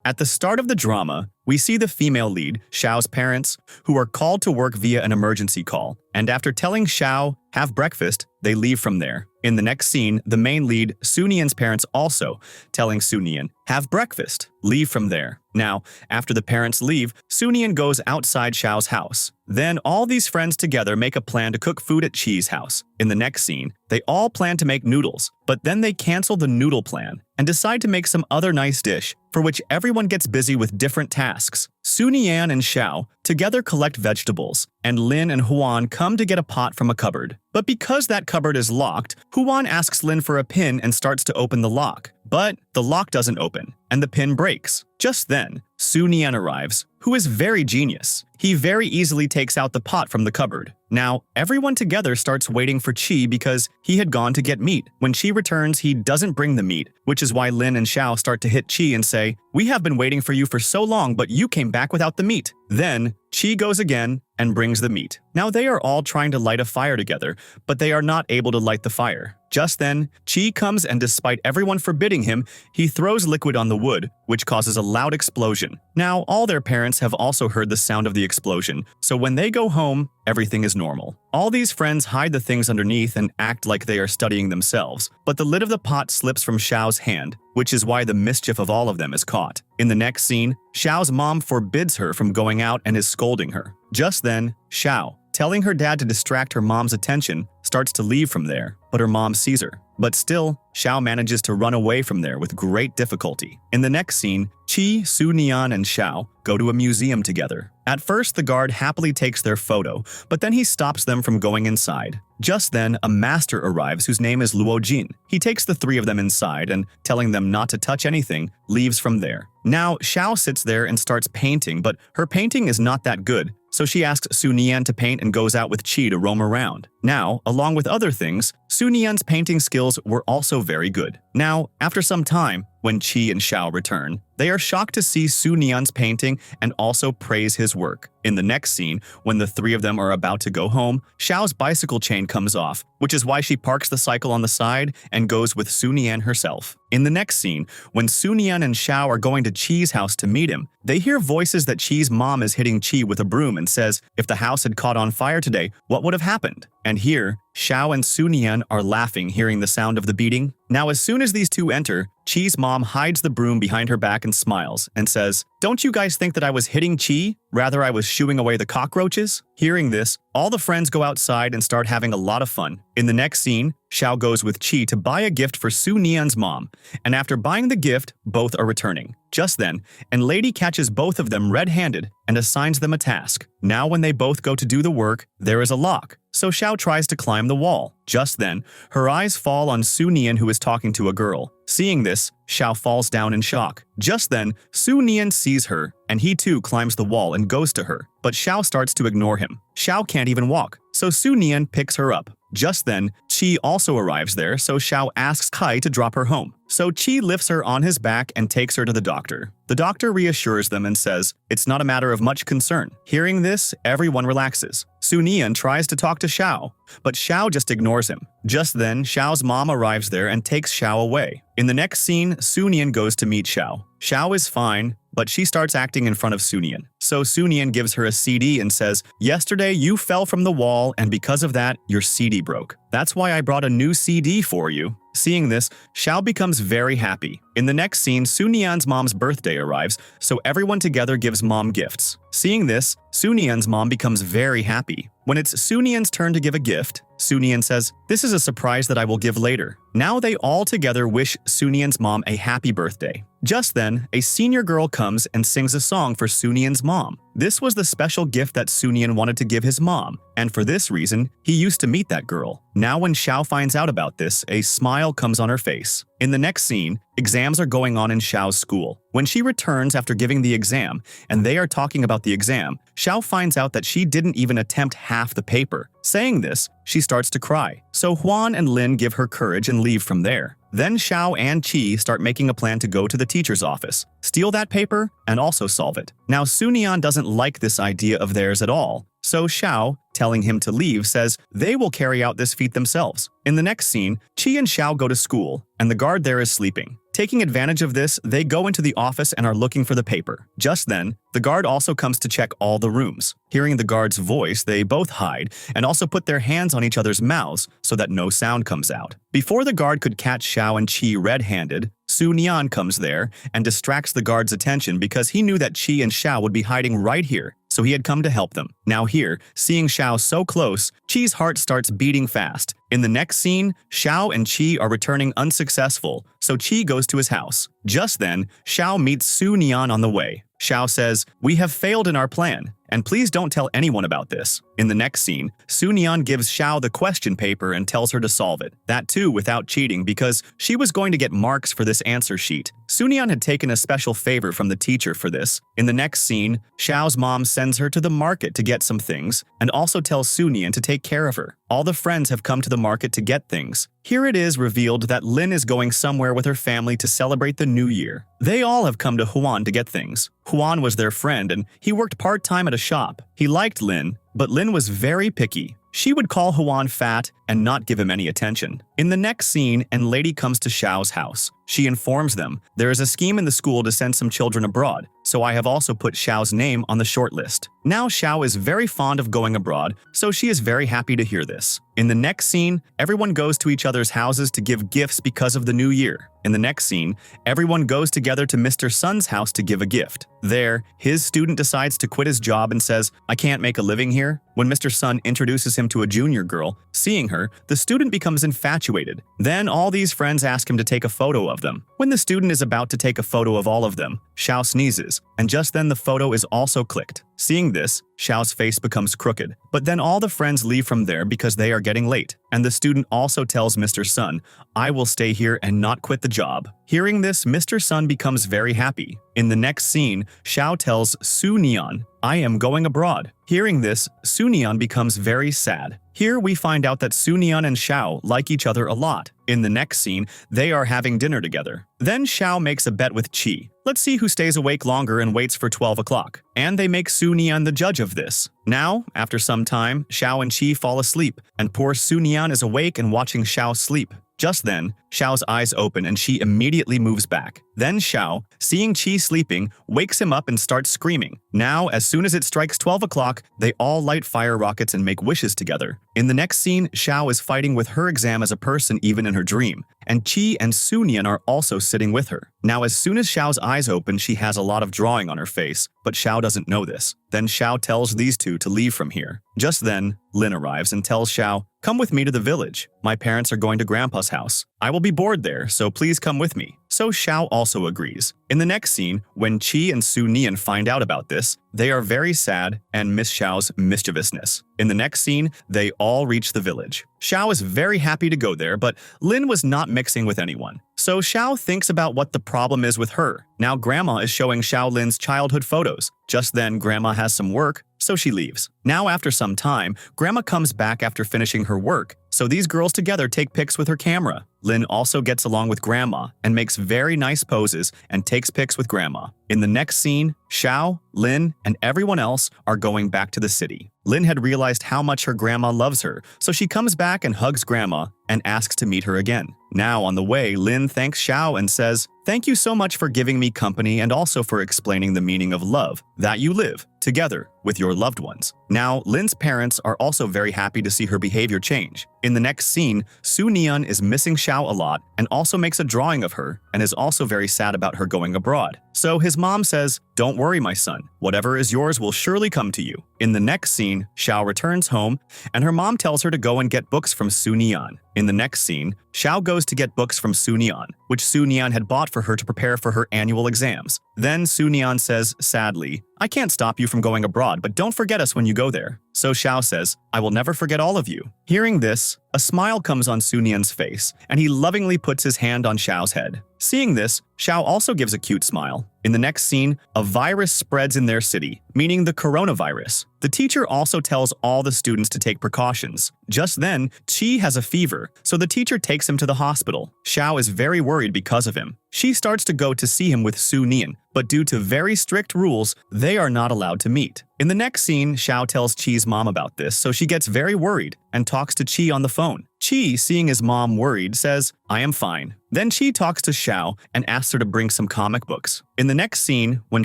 At the start of the drama, we see the female lead, Xiao's parents, who are called to work via an emergency call, and after telling Xiao, have breakfast, they leave from there. In the next scene, the main lead, Sunian's parents also, telling Sunian, have breakfast, leave from there. Now, after the parents leave, Sunian goes outside Xiao's house. Then all these friends together make a plan to cook food at Qi's house. In the next scene, they all plan to make noodles, but then they cancel the noodle plan and decide to make some other nice dish, for which everyone gets busy with different tasks. Sunian and Xiao together collect vegetables, and Lin and Huan come to get a pot from a cupboard. But because that cupboard is locked, Huan asks Lin for a pin and starts to open the lock. But the lock doesn't open, and the pin breaks. Just then, Sunian arrives, who is very genius. He very easily takes out the pot from the cupboard. Now, everyone together starts waiting for Qi because he had gone to get meat. When Qi returns, he doesn't bring the meat, which is why Lin and Xiao start to hit Qi and say, we have been waiting for you for so long, but you came back without the meat. Then, Qi goes again and brings the meat. Now they are all trying to light a fire together, but they are not able to light the fire. Just then, Qi comes and despite everyone forbidding him, he throws liquid on the wood, which causes a loud explosion. Now, all their parents have also heard the sound of the explosion, so when they go home, everything is normal. All these friends hide the things underneath and act like they are studying themselves, but the lid of the pot slips from Xiao's hand, which is why the mischief of all of them is caught. In the next scene, Xiao's mom forbids her from going out and is scolding her. Just then, Xiao, telling her dad to distract her mom's attention, starts to leave from there, but her mom sees her. But still, Xiao manages to run away from there with great difficulty. In the next scene, Qi, Sunian, and Xiao go to a museum together. At first, the guard happily takes their photo, but then he stops them from going inside. Just then, a master arrives whose name is Luo Jin. He takes the three of them inside and, telling them not to touch anything, leaves from there. Now, Xiao sits there and starts painting, but her painting is not that good, so she asks Sunian to paint and goes out with Qi to roam around. Now, along with other things, Sunian's painting skills were also very good. Now, after some time, when Qi and Xiao return, they are shocked to see Sunian's painting and also praise his work. In the next scene, when the three of them are about to go home, Xiao's bicycle chain comes off, which is why she parks the cycle on the side and goes with Sunian herself. In the next scene, when Sunian and Xiao are going to Qi's house to meet him, they hear voices that Qi's mom is hitting Qi with a broom and says, if the house had caught on fire today, what would have happened? And here, Xiao and Sunian are laughing hearing the sound of the beating. Now, as soon as these two enter, Qi's mom hides the broom behind her back and smiles and says, don't you guys think that I was hitting Qi? Rather, I was shooing away the cockroaches? Hearing this, all the friends go outside and start having a lot of fun. In the next scene, Xiao goes with Qi to buy a gift for Sunian's mom, and after buying the gift, both are returning. Just then, a lady catches both of them red-handed and assigns them a task. Now when they both go to do the work, there is a lock, so Xiao tries to climb the wall. Just then, her eyes fall on Sunian, who is talking to a girl. Seeing this, Xiao falls down in shock. Just then, Sunian sees her, and he too climbs the wall and goes to her, but Xiao starts to ignore him. Xiao can't even walk, so Sunian picks her up. Just then, Qi also arrives there, so Xiao asks Kai to drop her home. So Qi lifts her on his back and takes her to the doctor. The doctor reassures them and says, it's not a matter of much concern. Hearing this, everyone relaxes. Sunian tries to talk to Xiao, but Xiao just ignores him. Just then, Xiao's mom arrives there and takes Xiao away. In the next scene, Sunian goes to meet Xiao. Xiao is fine, but she starts acting in front of Sunian. So Sunian gives her a CD and says, yesterday you fell from the wall and because of that, your CD broke. That's why I brought a new CD for you. Seeing this, Xiao becomes very happy. In the next scene, Sunian's mom's birthday arrives, so everyone together gives mom gifts. Seeing this, Sunian's mom becomes very happy. When it's Sunian's turn to give a gift, Sunian says, this is a surprise that I will give later. Now they all together wish Sunian's mom a happy birthday. Just then, a senior girl comes and sings a song for Sunian's mom. This was the special gift that Sunian wanted to give his mom, and for this reason, he used to meet that girl. Now when Xiao finds out about this, a smile comes on her face. In the next scene, exams are going on in Xiao's school. When she returns after giving the exam, and they are talking about the exam, Xiao finds out that she didn't even attempt half the paper. Saying this, she starts to cry. So Huan and Lin give her courage and leave from there. Then Xiao and Qi start making a plan to go to the teacher's office, steal that paper, and also solve it. Now Sunian doesn't like this idea of theirs at all, so Xiao, telling him to leave, says they will carry out this feat themselves. In the next scene, Qi and Xiao go to school, and the guard there is sleeping. Taking advantage of this, they go into the office and are looking for the paper. Just then, the guard also comes to check all the rooms. Hearing the guard's voice, they both hide and also put their hands on each other's mouths so that no sound comes out. Before the guard could catch Xiao and Qi red-handed, Su Nian comes there and distracts the guard's attention because he knew that Qi and Xiao would be hiding right here, so he had come to help them. Now here, seeing Xiao so close, Qi's heart starts beating fast. In the next scene, Xiao and Qi are returning unsuccessful, so Qi goes to his house. Just then, Xiao meets Su Nian on the way. Xiao says, "We have failed in our plan, and please don't tell anyone about this." In the next scene, Su Nian gives Xiao the question paper and tells her to solve it. That too without cheating because she was going to get marks for this answer sheet. Su Nian had taken a special favor from the teacher for this. In the next scene, Xiao's mom sends her to the market to get some things and also tells Su Nian to take care of her. All the friends have come to the market to get things. Here it is revealed that Lin is going somewhere with her family to celebrate the new year. They all have come to Huan to get things. Huan was their friend and he worked part-time at a shop. He liked Lin, but Lin was very picky. She would call Huan fat and not give him any attention. In the next scene, an lady comes to Xiao's house. She informs them, "There is a scheme in the school to send some children abroad, so I have also put Xiao's name on the short list." Now Xiao is very fond of going abroad, so she is very happy to hear this. In the next scene, everyone goes to each other's houses to give gifts because of the new year. In the next scene, everyone goes together to Mr. Sun's house to give a gift. There, his student decides to quit his job and says, "I can't make a living here." When Mr. Sun introduces him to a junior girl, seeing her, the student becomes infatuated. Then all these friends ask him to take a photo of them. When the student is about to take a photo of all of them, Xiao sneezes, and just then the photo is also clicked. Seeing this, Xiao's face becomes crooked, but then all the friends leave from there because they are getting late. And the student also tells Mr. Sun, "I will stay here and not quit the job." Hearing this, Mr. Sun becomes very happy. In the next scene, Xiao tells Su Nian, "I am going abroad." Hearing this, Su Nian becomes very sad. Here we find out that Su Nian and Xiao like each other a lot. In the next scene, they are having dinner together. Then Xiao makes a bet with Qi. Let's see who stays awake longer and waits for 12 o'clock. And they make Su Nian the judge of this. Now, after some time, Xiao and Qi fall asleep, and poor Su Nian is awake and watching Xiao sleep. Just then, Xiao's eyes open and Qi immediately moves back. Then Xiao, seeing Qi sleeping, wakes him up and starts screaming. Now, as soon as it strikes 12 o'clock, they all light fire rockets and make wishes together. In the next scene, Xiao is fighting with her exam as a person even in her dream, and Qi and Su Nian are also sitting with her. Now, as soon as Xiao's eyes open, she has a lot of drawing on her face, but Xiao doesn't know this. Then Xiao tells these two to leave from here. Just then, Lin arrives and tells Xiao, "Come with me to the village. My parents are going to Grandpa's house. I will be bored there, so please come with me." So Xiao also agrees. In the next scene, when Qi and Su Nian find out about this, they are very sad and miss Xiao's mischievousness. In the next scene, they all reach the village. Xiao is very happy to go there, but Lin was not mixing with anyone. So Xiao thinks about what the problem is with her. Now Grandma is showing Xiao Lin's childhood photos. Just then, Grandma has some work, so she leaves. Now after some time, Grandma comes back after finishing her work, so these girls together take pics with her camera. Lin also gets along with Grandma and makes very nice poses and takes pics with Grandma. In the next scene, Xiao, Lin, and everyone else are going back to the city. Lin had realized how much her grandma loves her, so she comes back and hugs Grandma and asks to meet her again. Now on the way, Lin thanks Xiao and says, "Thank you so much for giving me company and also for explaining the meaning of love, that you live together with your loved ones." Now, Lin's parents are also very happy to see her behavior change. In the next scene, Su Nian is missing Xiao a lot and also makes a drawing of her and is also very sad about her going abroad. So his mom says, "Don't worry, my son. Whatever is yours will surely come to you." In the next scene, Xiao returns home and her mom tells her to go and get books from Su Nian. In the next scene, Xiao goes to get books from Su Nian, which Su Nian had bought for her to prepare for her annual exams. Then Su Nian says, sadly, "I can't stop you from going abroad, but don't forget us when you go there." So Xiao says, "I will never forget all of you." Hearing this, a smile comes on Su Nian's face, and he lovingly puts his hand on Xiao's head. Seeing this, Xiao also gives a cute smile. In the next scene, a virus spreads in their city, meaning the coronavirus. The teacher also tells all the students to take precautions. Just then, Qi has a fever, so the teacher takes him to the hospital. Xiao is very worried because of him. She starts to go to see him with Su Nian, but due to very strict rules, they are not allowed to meet. In the next scene, Xiao tells Qi's mom about this, so she gets very worried and talks to Qi on the phone. Qi, seeing his mom worried, says, "I am fine." Then Qi talks to Xiao and asks her to bring some comic books. In the next scene, when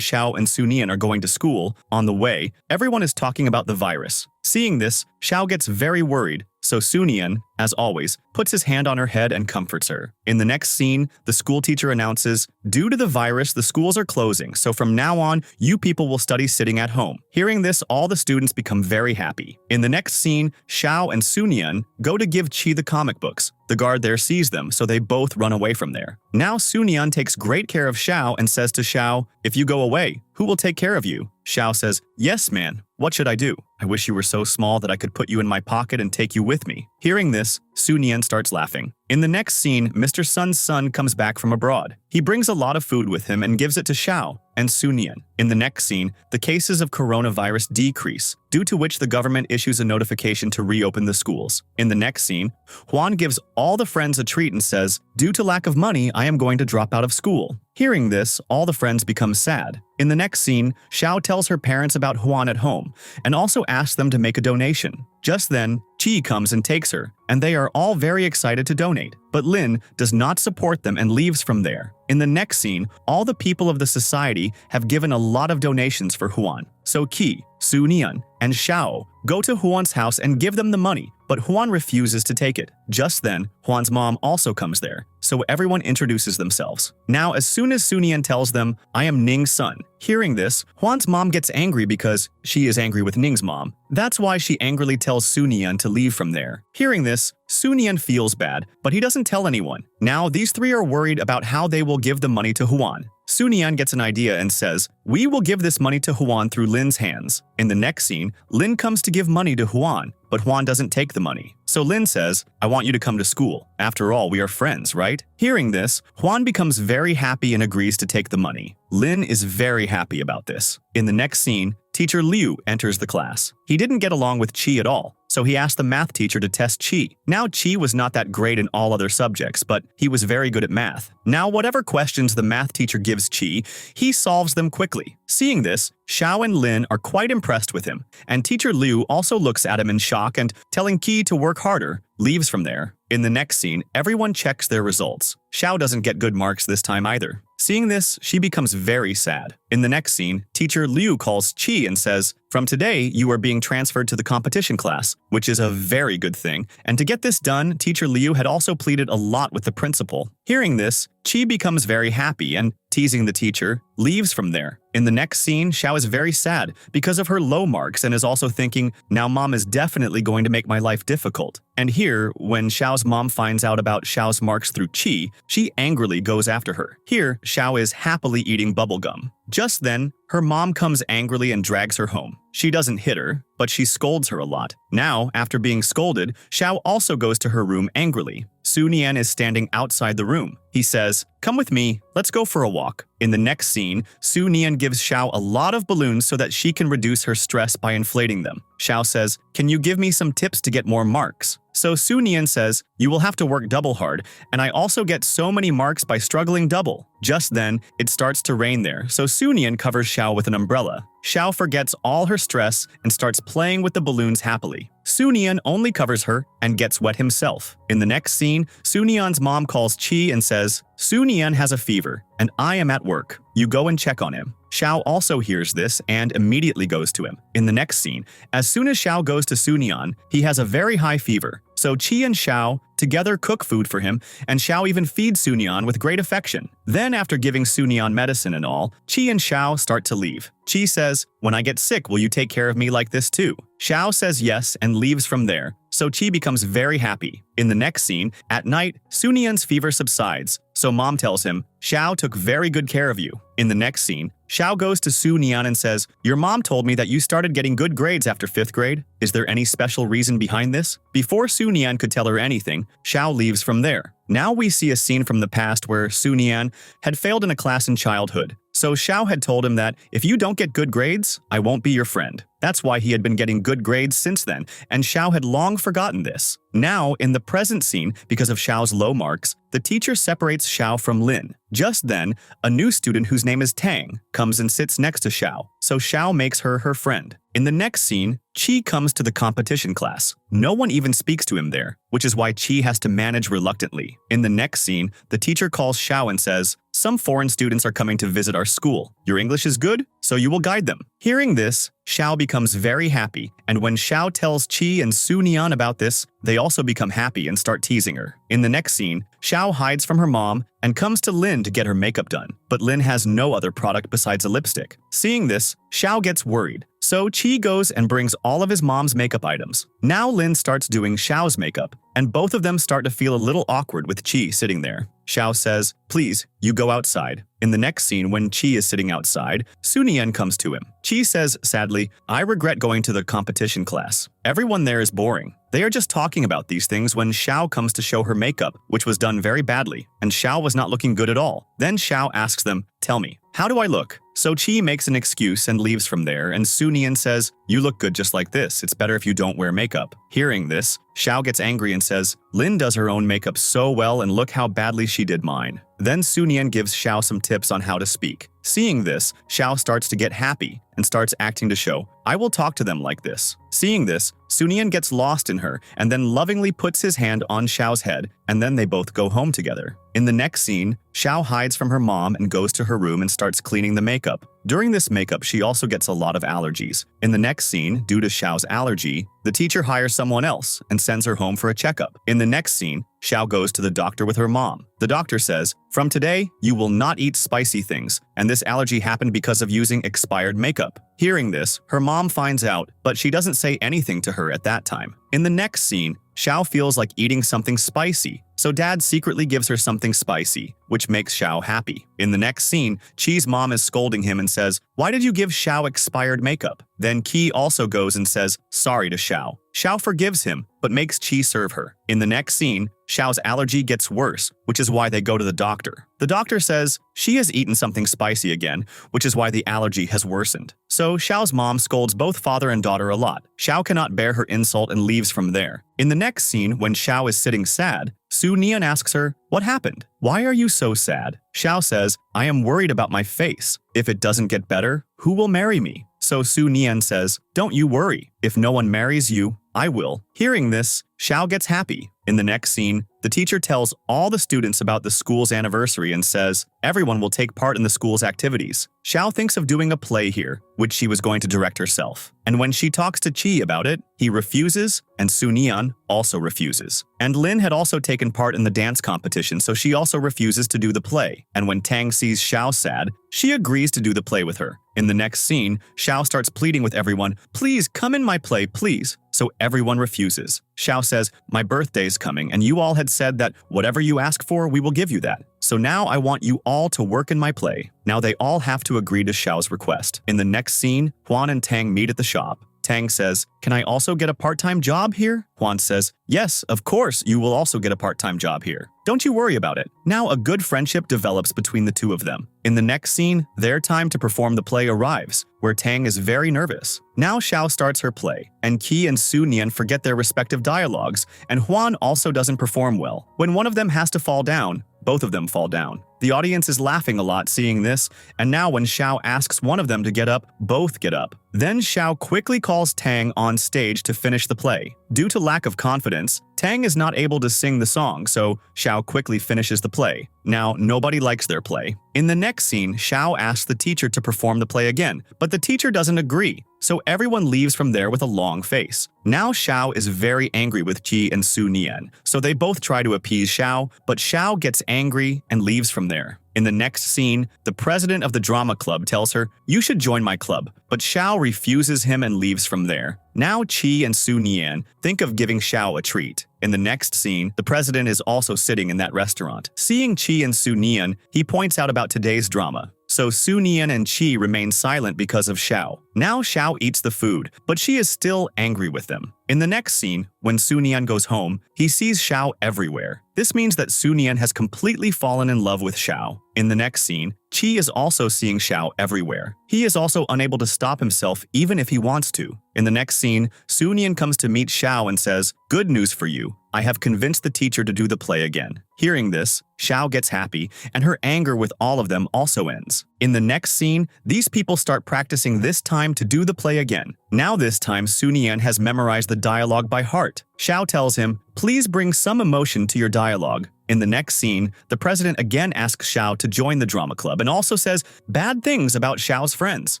Xiao and Sunian are going to school, on the way, everyone is talking about the virus. Seeing this, Xiao gets very worried, so Sunian, as always, puts his hand on her head and comforts her. In the next scene, the school teacher announces, "Due to the virus, the schools are closing, so from now on, you people will study sitting at home." Hearing this, all the students become very happy. In the next scene, Xiao and Sunian go to give Qi the comic books. The guard there sees them, so they both run away from there. Now Sunian takes great care of Xiao and says to Xiao, "If you go away, who will take care of you?" Xiao says, "Yes, man. What should I do? I wish you were so small that I could put you in my pocket and take you with me." Hearing this, Sunian starts laughing. In the next scene, Mr. Sun's son comes back from abroad. He brings a lot of food with him and gives it to Xiao and Sunian. In the next scene, the cases of coronavirus decrease, due to which the government issues a notification to reopen the schools. In the next scene, Juan gives all the friends a treat and says, "Due to lack of money, I am going to drop out of school." Hearing this, all the friends become sad. In the next scene, Xiao tells her parents about Juan at home and also asks them to make a donation. Just then, Qi comes and takes her, and they are all very excited to donate. But Lin does not support them and leaves from there. In the next scene, all the people of the society have given a lot of donations for Juan. So Qi, Sunian, and Xiao go to Juan's house and give them the money, but Juan refuses to take it. Just then, Juan's mom also comes there, so everyone introduces themselves. Now, as soon as Sunian tells them, "I am Ning's son," hearing this, Juan's mom gets angry because she is angry with Ning's mom. That's why she angrily tells Sunian to leave from there. Hearing this, Sunian feels bad, but he doesn't tell anyone. Now, these three are worried about how they will give the money to Juan. Sunian gets an idea and says, "We will give this money to Juan through Lin's hands." In the next scene, Lin comes to give money to Juan, but Juan doesn't take the money. So Lin says, "I want you to come to school. After all, we are friends, right?" Hearing this, Juan becomes very happy and agrees to take the money. Lin is very happy about this. In the next scene, Teacher Liu enters the class. He didn't get along with Qi at all, so he asked the math teacher to test Qi. Now Qi was not that great in all other subjects, but he was very good at math. Now whatever questions the math teacher gives Qi, he solves them quickly. Seeing this, Xiao and Lin are quite impressed with him, and Teacher Liu also looks at him in shock and, telling Qi to work harder, leaves from there. In the next scene, everyone checks their results. Xiao doesn't get good marks this time either. Seeing this, she becomes very sad. In the next scene, Teacher Liu calls Qi and says, "From today, you are being transferred to the competition class," which is a very good thing. And to get this done, Teacher Liu had also pleaded a lot with the principal. Hearing this, Qi becomes very happy and, teasing the teacher, leaves from there. In the next scene, Xiao is very sad because of her low marks and is also thinking, "Now mom is definitely going to make my life difficult." And here, when Xiao's mom finds out about Xiao's marks through Qi, she angrily goes after her. Here, Xiao is happily eating bubblegum. Just then, her mom comes angrily and drags her home. She doesn't hit her, but she scolds her a lot. Now, after being scolded, Xiao also goes to her room angrily. Su Nian is standing outside the room. He says, "Come with me, let's go for a walk." In the next scene, Su Nian gives Xiao a lot of balloons so that she can reduce her stress by inflating them. Xiao says, "Can you give me some tips to get more marks?" So Su Nian says, "You will have to work double hard, and I also get so many marks by struggling double." Just then, it starts to rain there, so Su Nian covers Xiao with an umbrella. Xiao forgets all her stress and starts playing with the balloons happily. Su Nian only covers her and gets wet himself. In the next scene, Su Nian's mom calls Qi and says, "Su Nian has a fever, and I am at work. You go and check on him." Xiao also hears this and immediately goes to him. In the next scene, as soon as Xiao goes to Su Nian, he has a very high fever. So Qi and Xiao together cook food for him, and Xiao even feeds Su Nian with great affection. Then after giving Su Nian medicine and all, Qi and Xiao start to leave. Qi says, "When I get sick, will you take care of me like this too?" Xiao says yes and leaves from there, so Qi becomes very happy. In the next scene, at night, Su Nian's fever subsides, so mom tells him, "Xiao took very good care of you." In the next scene, Xiao goes to Su Nian and says, "Your mom told me that you started getting good grades after 5th grade. Is there any special reason behind this?" Before Su Nian could tell her anything, Xiao leaves from there. Now we see a scene from the past where Su Nian had failed in a class in childhood. So Xiao had told him that, "If you don't get good grades, I won't be your friend." That's why he had been getting good grades since then, and Xiao had long forgotten this. Now, in the present scene, because of Xiao's low marks, the teacher separates Xiao from Lin. Just then, a new student whose name is Tang comes and sits next to Xiao, so Xiao makes her friend. In the next scene, Chi comes to the competition class. No one even speaks to him there, which is why Chi has to manage reluctantly. In the next scene, the teacher calls Xiao and says, "Some foreign students are coming to visit our school. Your English is good, so you will guide them." Hearing this, Xiao becomes very happy, and when Xiao tells Chi and Su Nian about this, they also become happy and start teasing her. In the next scene, Xiao hides from her mom and comes to Lin to get her makeup done, but Lin has no other product besides a lipstick. Seeing this, Xiao gets worried, so Chi goes and brings all of his mom's makeup items. Now Lin starts doing Xiao's makeup, and both of them start to feel a little awkward with Chi sitting there. Xiao says, "Please, you go outside." In the next scene, when Chi is sitting outside, Su Nian comes to him. Chi says, sadly, "I regret going to the competition class. Everyone there is boring. They are just talking about these things when Xiao comes to show her makeup, which was done very badly, and Xiao was not looking good at all." Then Xiao asks them, "Tell me, how do I look?" So Chi makes an excuse and leaves from there, and Su Nian says, "You look good just like this. It's better if you don't wear makeup." Hearing this, Xiao gets angry and says, "Lin does her own makeup so well, and look how badly she did mine." Then Su Nian gives Xiao some tips on how to speak. Seeing this, Xiao starts to get happy and starts acting to show, "I will talk to them like this." Seeing this, Su Nian gets lost in her and then lovingly puts his hand on Xiao's head, and then they both go home together. In the next scene, Xiao hides from her mom and goes to her room and starts cleaning the makeup. During this makeup, she also gets a lot of allergies. In the next scene, due to Xiao's allergy, the teacher hires someone else and sends her home for a checkup. In the next scene, Xiao goes to the doctor with her mom. The doctor says, "From today, you will not eat spicy things, and this allergy happened because of using expired makeup." Hearing this, her mom finds out, but she doesn't say anything to her at that time. In the next scene, Xiao feels like eating something spicy, so Dad secretly gives her something spicy, which makes Xiao happy. In the next scene, Chi's mom is scolding him and says, "Why did you give Xiao expired makeup?" Then Qi also goes and says sorry to Xiao. Xiao forgives him, but makes Qi serve her. In the next scene, Xiao's allergy gets worse, which is why they go to the doctor. The doctor says she has eaten something spicy again, which is why the allergy has worsened. So Xiao's mom scolds both father and daughter a lot. Xiao cannot bear her insult and leaves from there. In the next scene, when Xiao is sitting sad, Su Nian asks her, "What happened? Why are you so sad?" Xiao says, "I am worried about my face. If it doesn't get better, who will marry me?" So Su Nian says, "Don't you worry. If no one marries you, I will." Hearing this, Xiao gets happy. In the next scene, the teacher tells all the students about the school's anniversary and says everyone will take part in the school's activities. Xiao thinks of doing a play here, which she was going to direct herself. And when she talks to Qi about it, he refuses, and Su Nian also refuses. And Lin had also taken part in the dance competition, so she also refuses to do the play. And when Tang sees Xiao sad, she agrees to do the play with her. In the next scene, Xiao starts pleading with everyone, "Please come in my play, please." So everyone refuses. Xiao says, "My birthday's coming, and you all had said that whatever you ask for, we will give you that. So now I want you all to work in my play." Now they all have to agree to Xiao's request. In the next scene, Huan and Tang meet at the shop. Tang says, "Can I also get a part-time job here?" Huan says, "Yes, of course, you will also get a part-time job here. Don't you worry about it." Now a good friendship develops between the two of them. In the next scene, their time to perform the play arrives, where Tang is very nervous. Now Xiao starts her play, and Qi and Su Nian forget their respective dialogues, and Huan also doesn't perform well. When one of them has to fall down, both of them fall down. The audience is laughing a lot seeing this, and now when Xiao asks one of them to get up, both get up. Then Xiao quickly calls Tang on stage to finish the play. Due to lack of confidence, Tang is not able to sing the song, so Xiao quickly finishes the play. Now, nobody likes their play. In the next scene, Xiao asks the teacher to perform the play again, but the teacher doesn't agree, so everyone leaves from there with a long face. Now Xiao is very angry with Qi and Su Nian, so they both try to appease Xiao, but Xiao gets angry and leaves from there. In the next scene, the president of the drama club tells her, "You should join my club," but Xiao refuses him and leaves from there. Now Qi and Su Nian think of giving Xiao a treat. In the next scene, the president is also sitting in that restaurant. Seeing Qi and Su Nian, he points out about today's drama. So Su Nian and Qi remain silent because of Xiao. Now Xiao eats the food, but she is still angry with them. In the next scene, when Su Nian goes home, he sees Xiao everywhere. This means that Su Nian has completely fallen in love with Xiao. In the next scene, Qi is also seeing Xiao everywhere. He is also unable to stop himself even if he wants to. In the next scene, Su Nian comes to meet Xiao and says, "Good news for you. I have convinced the teacher to do the play again." Hearing this, Xiao gets happy, and her anger with all of them also ends. In the next scene, these people start practicing this time time to do the play again. Now this time, Su Nian has memorized the dialogue by heart. Xiao tells him, please bring some emotion to your dialogue. In the next scene, the president again asks Xiao to join the drama club and also says bad things about Xiao's friends.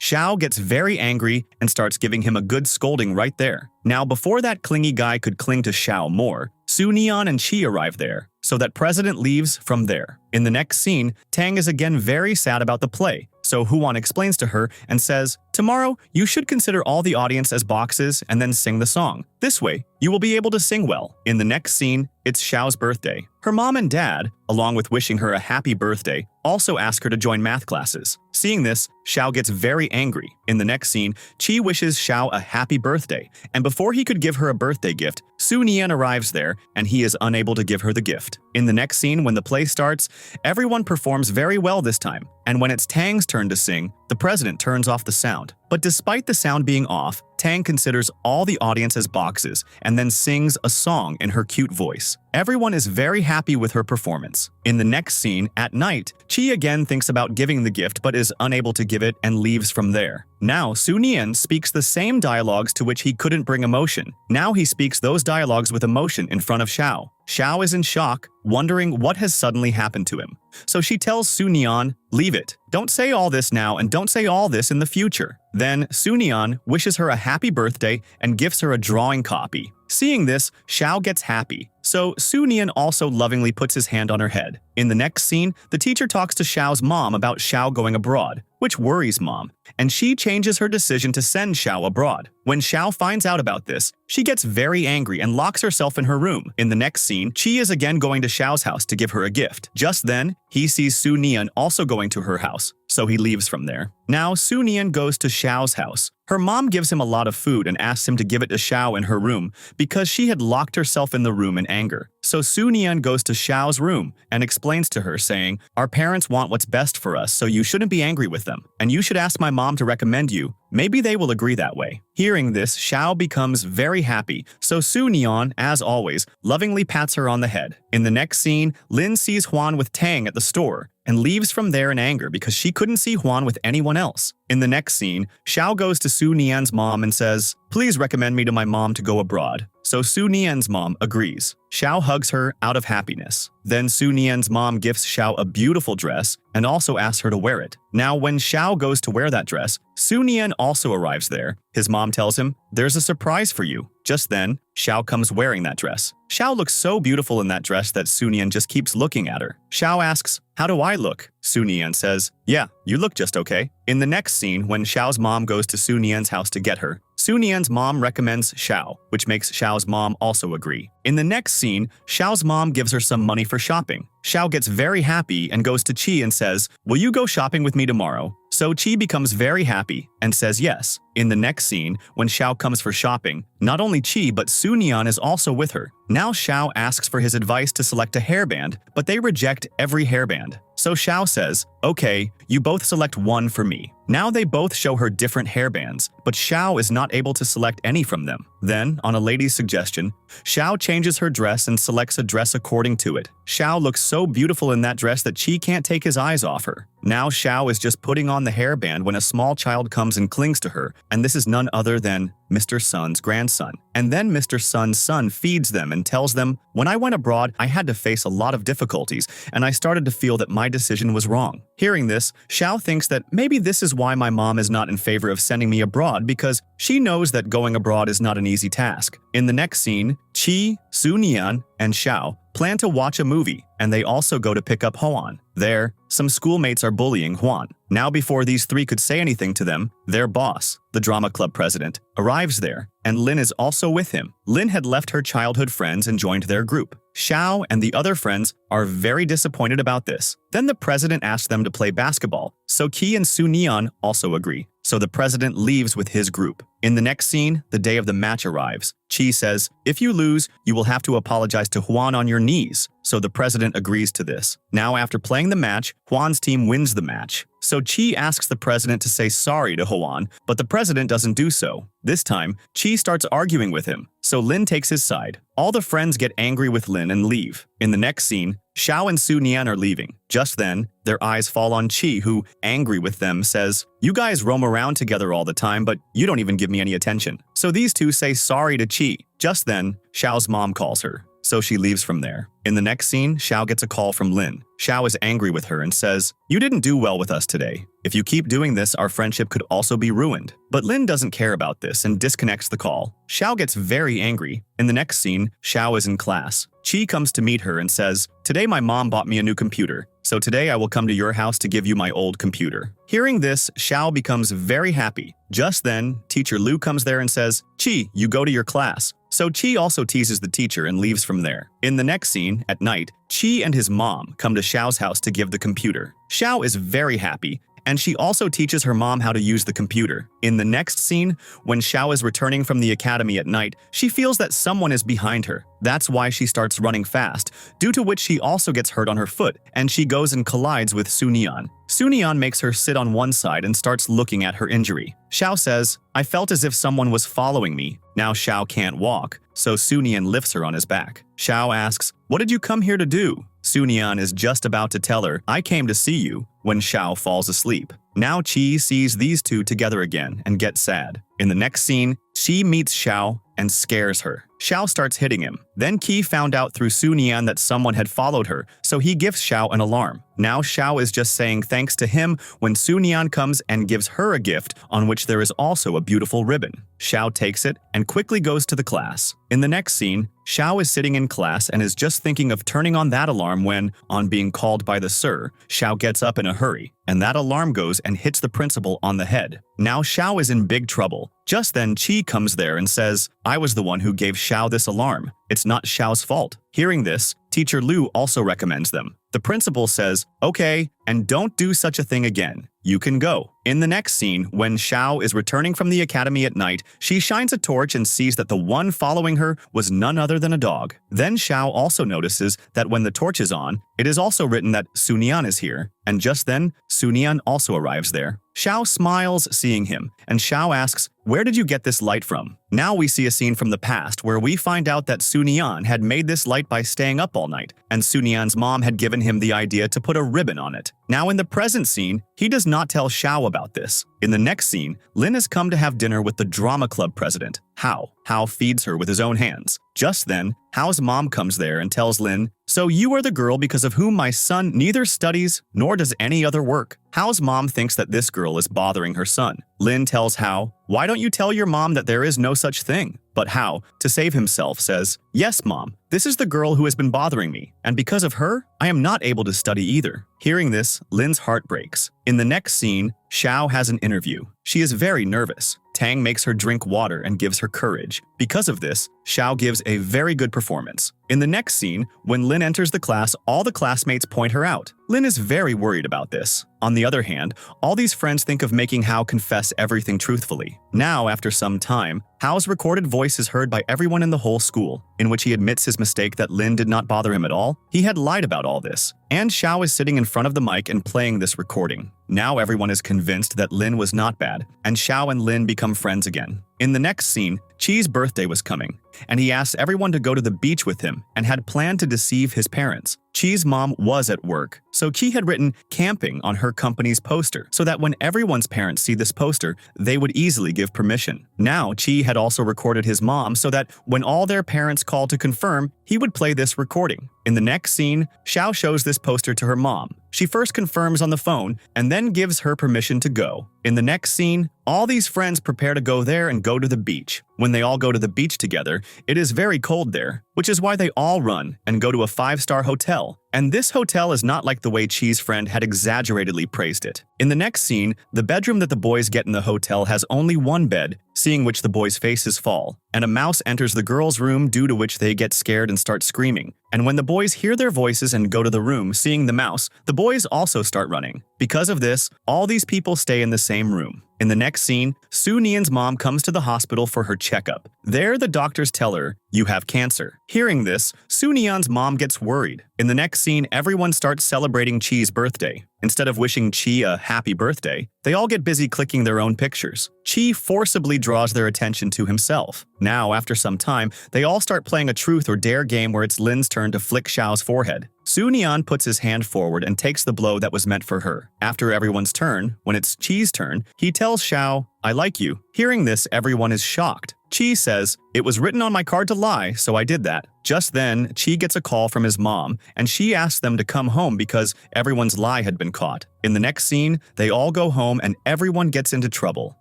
Xiao gets very angry and starts giving him a good scolding right there. Now, before that clingy guy could cling to Xiao more, Su Nian and Qi arrive there, so that president leaves from there. In the next scene, Tang is again very sad about the play, so Huan explains to her and says, tomorrow, you should consider all the audience as boxes and then sing the song. This way, you will be able to sing well. In the next scene, it's Xiao's birthday. Her mom and dad, along with wishing her a happy birthday, also ask her to join math classes. Seeing this, Xiao gets very angry. In the next scene, Qi wishes Xiao a happy birthday, and before he could give her a birthday gift, Su Nian arrives there and he is unable to give her the gift. In the next scene, when the play starts, everyone performs very well this time, and when it's Tang's turn to sing, the president turns off the sound. But despite the sound being off, Tang considers all the audience as boxes and then sings a song in her cute voice. Everyone is very happy with her performance. In the next scene, at night, Qi again thinks about giving the gift but is unable to give it and leaves from there. Now, Su Nian speaks the same dialogues to which he couldn't bring emotion. Now he speaks those dialogues with emotion in front of Xiao. Xiao is in shock, wondering what has suddenly happened to him. So she tells Su Nian, leave it. Don't say all this now and don't say all this in the future. Then Su Nian wishes her a happy birthday and gives her a drawing copy. Seeing this, Xiao gets happy, so Su Nian also lovingly puts his hand on her head. In the next scene, the teacher talks to Xiao's mom about Xiao going abroad, which worries mom, and she changes her decision to send Xiao abroad. When Xiao finds out about this, she gets very angry and locks herself in her room. In the next scene, Qi is again going to Xiao's house to give her a gift. Just then, he sees Su Nian also going to her house, so he leaves from there. Now, Su Nian goes to Xiao's house. Her mom gives him a lot of food and asks him to give it to Xiao in her room because she had locked herself in the room in anger. So Su Nian goes to Xiao's room and explains to her, saying, our parents want what's best for us, so you shouldn't be angry with them. And you should ask my mom to recommend you. Maybe they will agree that way. Hearing this, Xiao becomes very happy, so Su Nian, as always, lovingly pats her on the head. In the next scene, Lin sees Huan with Tang at the store and leaves from there in anger because she couldn't see Huan with anyone else. In the next scene, Xiao goes to Su Nian's mom and says, please recommend me to my mom to go abroad. So Su Nian's mom agrees. Xiao hugs her out of happiness. Then Su Nian's mom gifts Xiao a beautiful dress and also asks her to wear it. Now, when Xiao goes to wear that dress, Su Nian also arrives there. His mom tells him, there's a surprise for you. Just then, Xiao comes wearing that dress. Xiao looks so beautiful in that dress that Su Nian just keeps looking at her. Xiao asks, how do I look? Su Nian says, yeah, you look just okay. In the next scene, when Xiao's mom goes to Su Nian's house to get her, Su Nian's mom recommends Xiao, which makes Xiao's mom also agree. In the next scene, Xiao's mom gives her some money for shopping. Xiao gets very happy and goes to Qi and says, will you go shopping with me tomorrow? So Qi becomes very happy and says yes. In the next scene, when Xiao comes for shopping, not only Qi but Su Nian is also with her. Now Xiao asks for his advice to select a hairband, but they reject every hairband. So Xiao says, okay, you both select one for me. Now they both show her different hairbands, but Xiao is not able to select any from them. Then, on a lady's suggestion, Xiao changes her dress and selects a dress according to it. Xiao looks so beautiful in that dress that Qi can't take his eyes off her. Now Xiao is just putting on the hairband when a small child comes and clings to her, and this is none other than Mr. Sun's grandson. And then Mr. Sun's son feeds them and tells them, when I went abroad, I had to face a lot of difficulties, and I started to feel that my decision was wrong. Hearing this, Xiao thinks that maybe this is why my mom is not in favor of sending me abroad, because she knows that going abroad is not an easy task. In the next scene, Qi, Su Nian, and Xiao plan to watch a movie, and they also go to pick up Huan. There, some schoolmates are bullying Huan. Now, before these three could say anything to them, their boss, the drama club president, arrives there, and Lin is also with him. Lin had left her childhood friends and joined their group. Xiao and the other friends are very disappointed about this. Then the president asks them to play basketball, so Qi and Su Nian also agree. So the president leaves with his group. In the next scene, the day of the match arrives. Qi says, if you lose, you will have to apologize to Huan on your knees. So the president agrees to this. Now, after playing the match, Huan's team wins the match. So Qi asks the president to say sorry to Huan, but the president doesn't do so. This time, Qi starts arguing with him, so Lin takes his side. All the friends get angry with Lin and leave. In the next scene, Xiao and Su Nian are leaving. Just then, their eyes fall on Qi, who, angry with them, says, "You guys roam around together all the time, but you don't even give me any attention." So these two say sorry to Qi. Just then, Xiao's mom calls her, so she leaves from there. In the next scene, Xiao gets a call from Lin. Xiao is angry with her and says, "You didn't do well with us today. If you keep doing this, our friendship could also be ruined." But Lin doesn't care about this and disconnects the call. Xiao gets very angry. In the next scene, Xiao is in class. Qi comes to meet her and says, "Today my mom bought me a new computer, so today I will come to your house to give you my old computer." Hearing this, Xiao becomes very happy. Just then, teacher Lu comes there and says, "Qi, you go to your class." So Qi also teases the teacher and leaves from there. In the next scene, at night, Qi and his mom come to Xiao's house to give the computer. Xiao is very happy, and she also teaches her mom how to use the computer. In the next scene, when Xiao is returning from the academy at night, she feels that someone is behind her. That's why she starts running fast, due to which she also gets hurt on her foot, and she goes and collides with Su Nian. Su Nian makes her sit on one side and starts looking at her injury. Xiao says, "I felt as if someone was following me." Now Xiao can't walk, so Su Nian lifts her on his back. Xiao asks, "What did you come here to do?" Su Nian is just about to tell her, "I came to see you," when Xiao falls asleep. Now Qi sees these two together again and gets sad. In the next scene, Qi meets Xiao and scares her. Xiao starts hitting him. Then Qi found out through Su Nian that someone had followed her, so he gives Xiao an alarm. Now Xiao is just saying thanks to him when Su Nian comes and gives her a gift on which there is also a beautiful ribbon. Xiao takes it and quickly goes to the class. In the next scene, Xiao is sitting in class and is just thinking of turning on that alarm when, on being called by the sir, Xiao gets up in a hurry, and that alarm goes and hits the principal on the head. Now Xiao is in big trouble. Just then Qi comes there and says, "I was the one who gave Xiao this alarm. It's not Xiao's fault." Hearing this, teacher Lu also recommends them. The principal says, "Okay, and don't do such a thing again. You can go." In the next scene, when Xiao is returning from the academy at night, she shines a torch and sees that the one following her was none other than a dog. Then Xiao also notices that when the torch is on, it is also written that Su Nian is here, and just then, Su Nian also arrives there. Xiao smiles seeing him, and Xiao asks, "Where did you get this light from?" Now we see a scene from the past where we find out that Su Nian had made this light by staying up all night, and Su Nian's mom had given him the idea to put a ribbon on it. Now in the present scene, he does not tell Xiao about this. In the next scene, Lin has come to have dinner with the drama club president, Hao. Hao feeds her with his own hands. Just then, Hao's mom comes there and tells Lin, "So you are the girl because of whom my son neither studies nor does any other work." Hao's mom thinks that this girl is bothering her son. Lin tells Hao, "Why don't you tell your mom that there is no such thing?" But Hao, to save himself, says, "Yes, mom, this is the girl who has been bothering me, and because of her, I am not able to study either." Hearing this, Lin's heart breaks. In the next scene, Xiao has an interview. She is very nervous. Tang makes her drink water and gives her courage. Because of this, Xiao gives a very good performance. In the next scene, when Lin enters the class, all the classmates point her out. Lin is very worried about this. On the other hand, all these friends think of making Hao confess everything truthfully. Now, after some time, Hao's recorded voice is heard by everyone in the whole school, in which he admits his mistake that Lin did not bother him at all. He had lied about all this. And Xiao is sitting in front of the mic and playing this recording. Now everyone is convinced that Lin was not bad, and Xiao and Lin become friends again. In the next scene, Qi's birthday was coming, and he asked everyone to go to the beach with him and had planned to deceive his parents. Qi's mom was at work, so Qi had written camping on her company's poster so that when everyone's parents see this poster, they would easily give permission. Now, Qi had also recorded his mom so that when all their parents called to confirm, he would play this recording. In the next scene, Xiao shows this poster to her mom. She first confirms on the phone and then gives her permission to go. In the next scene, all these friends prepare to go there and go to the beach. When they all go to the beach together, it is very cold there, which is why they all run and go to a 5-star hotel. And this hotel is not like the way Qi's friend had exaggeratedly praised it. In the next scene, the bedroom that the boys get in the hotel has only one bed, seeing which the boys' faces fall, and a mouse enters the girls' room due to which they get scared and start screaming. And when the boys hear their voices and go to the room, seeing the mouse, the boys also start running. Because of this, all these people stay in the same room. In the next scene, Su Nian's mom comes to the hospital for her checkup. There, the doctors tell her, "You have cancer." Hearing this, Sunian's mom gets worried. In the next scene, everyone starts celebrating Chi's birthday. Instead of wishing Chi a happy birthday, they all get busy clicking their own pictures. Chi forcibly draws their attention to himself. Now, after some time, they all start playing a truth or dare game where it's Lin's turn to flick Xiao's forehead. Sunian puts his hand forward and takes the blow that was meant for her. After everyone's turn, when it's Chi's turn, he tells Xiao, "I like you." Hearing this, everyone is shocked. Chi says, "It was written on my card to lie, so I did that." Just then, Chi gets a call from his mom, and she asks them to come home because everyone's lie had been caught. In the next scene, they all go home and everyone gets into trouble.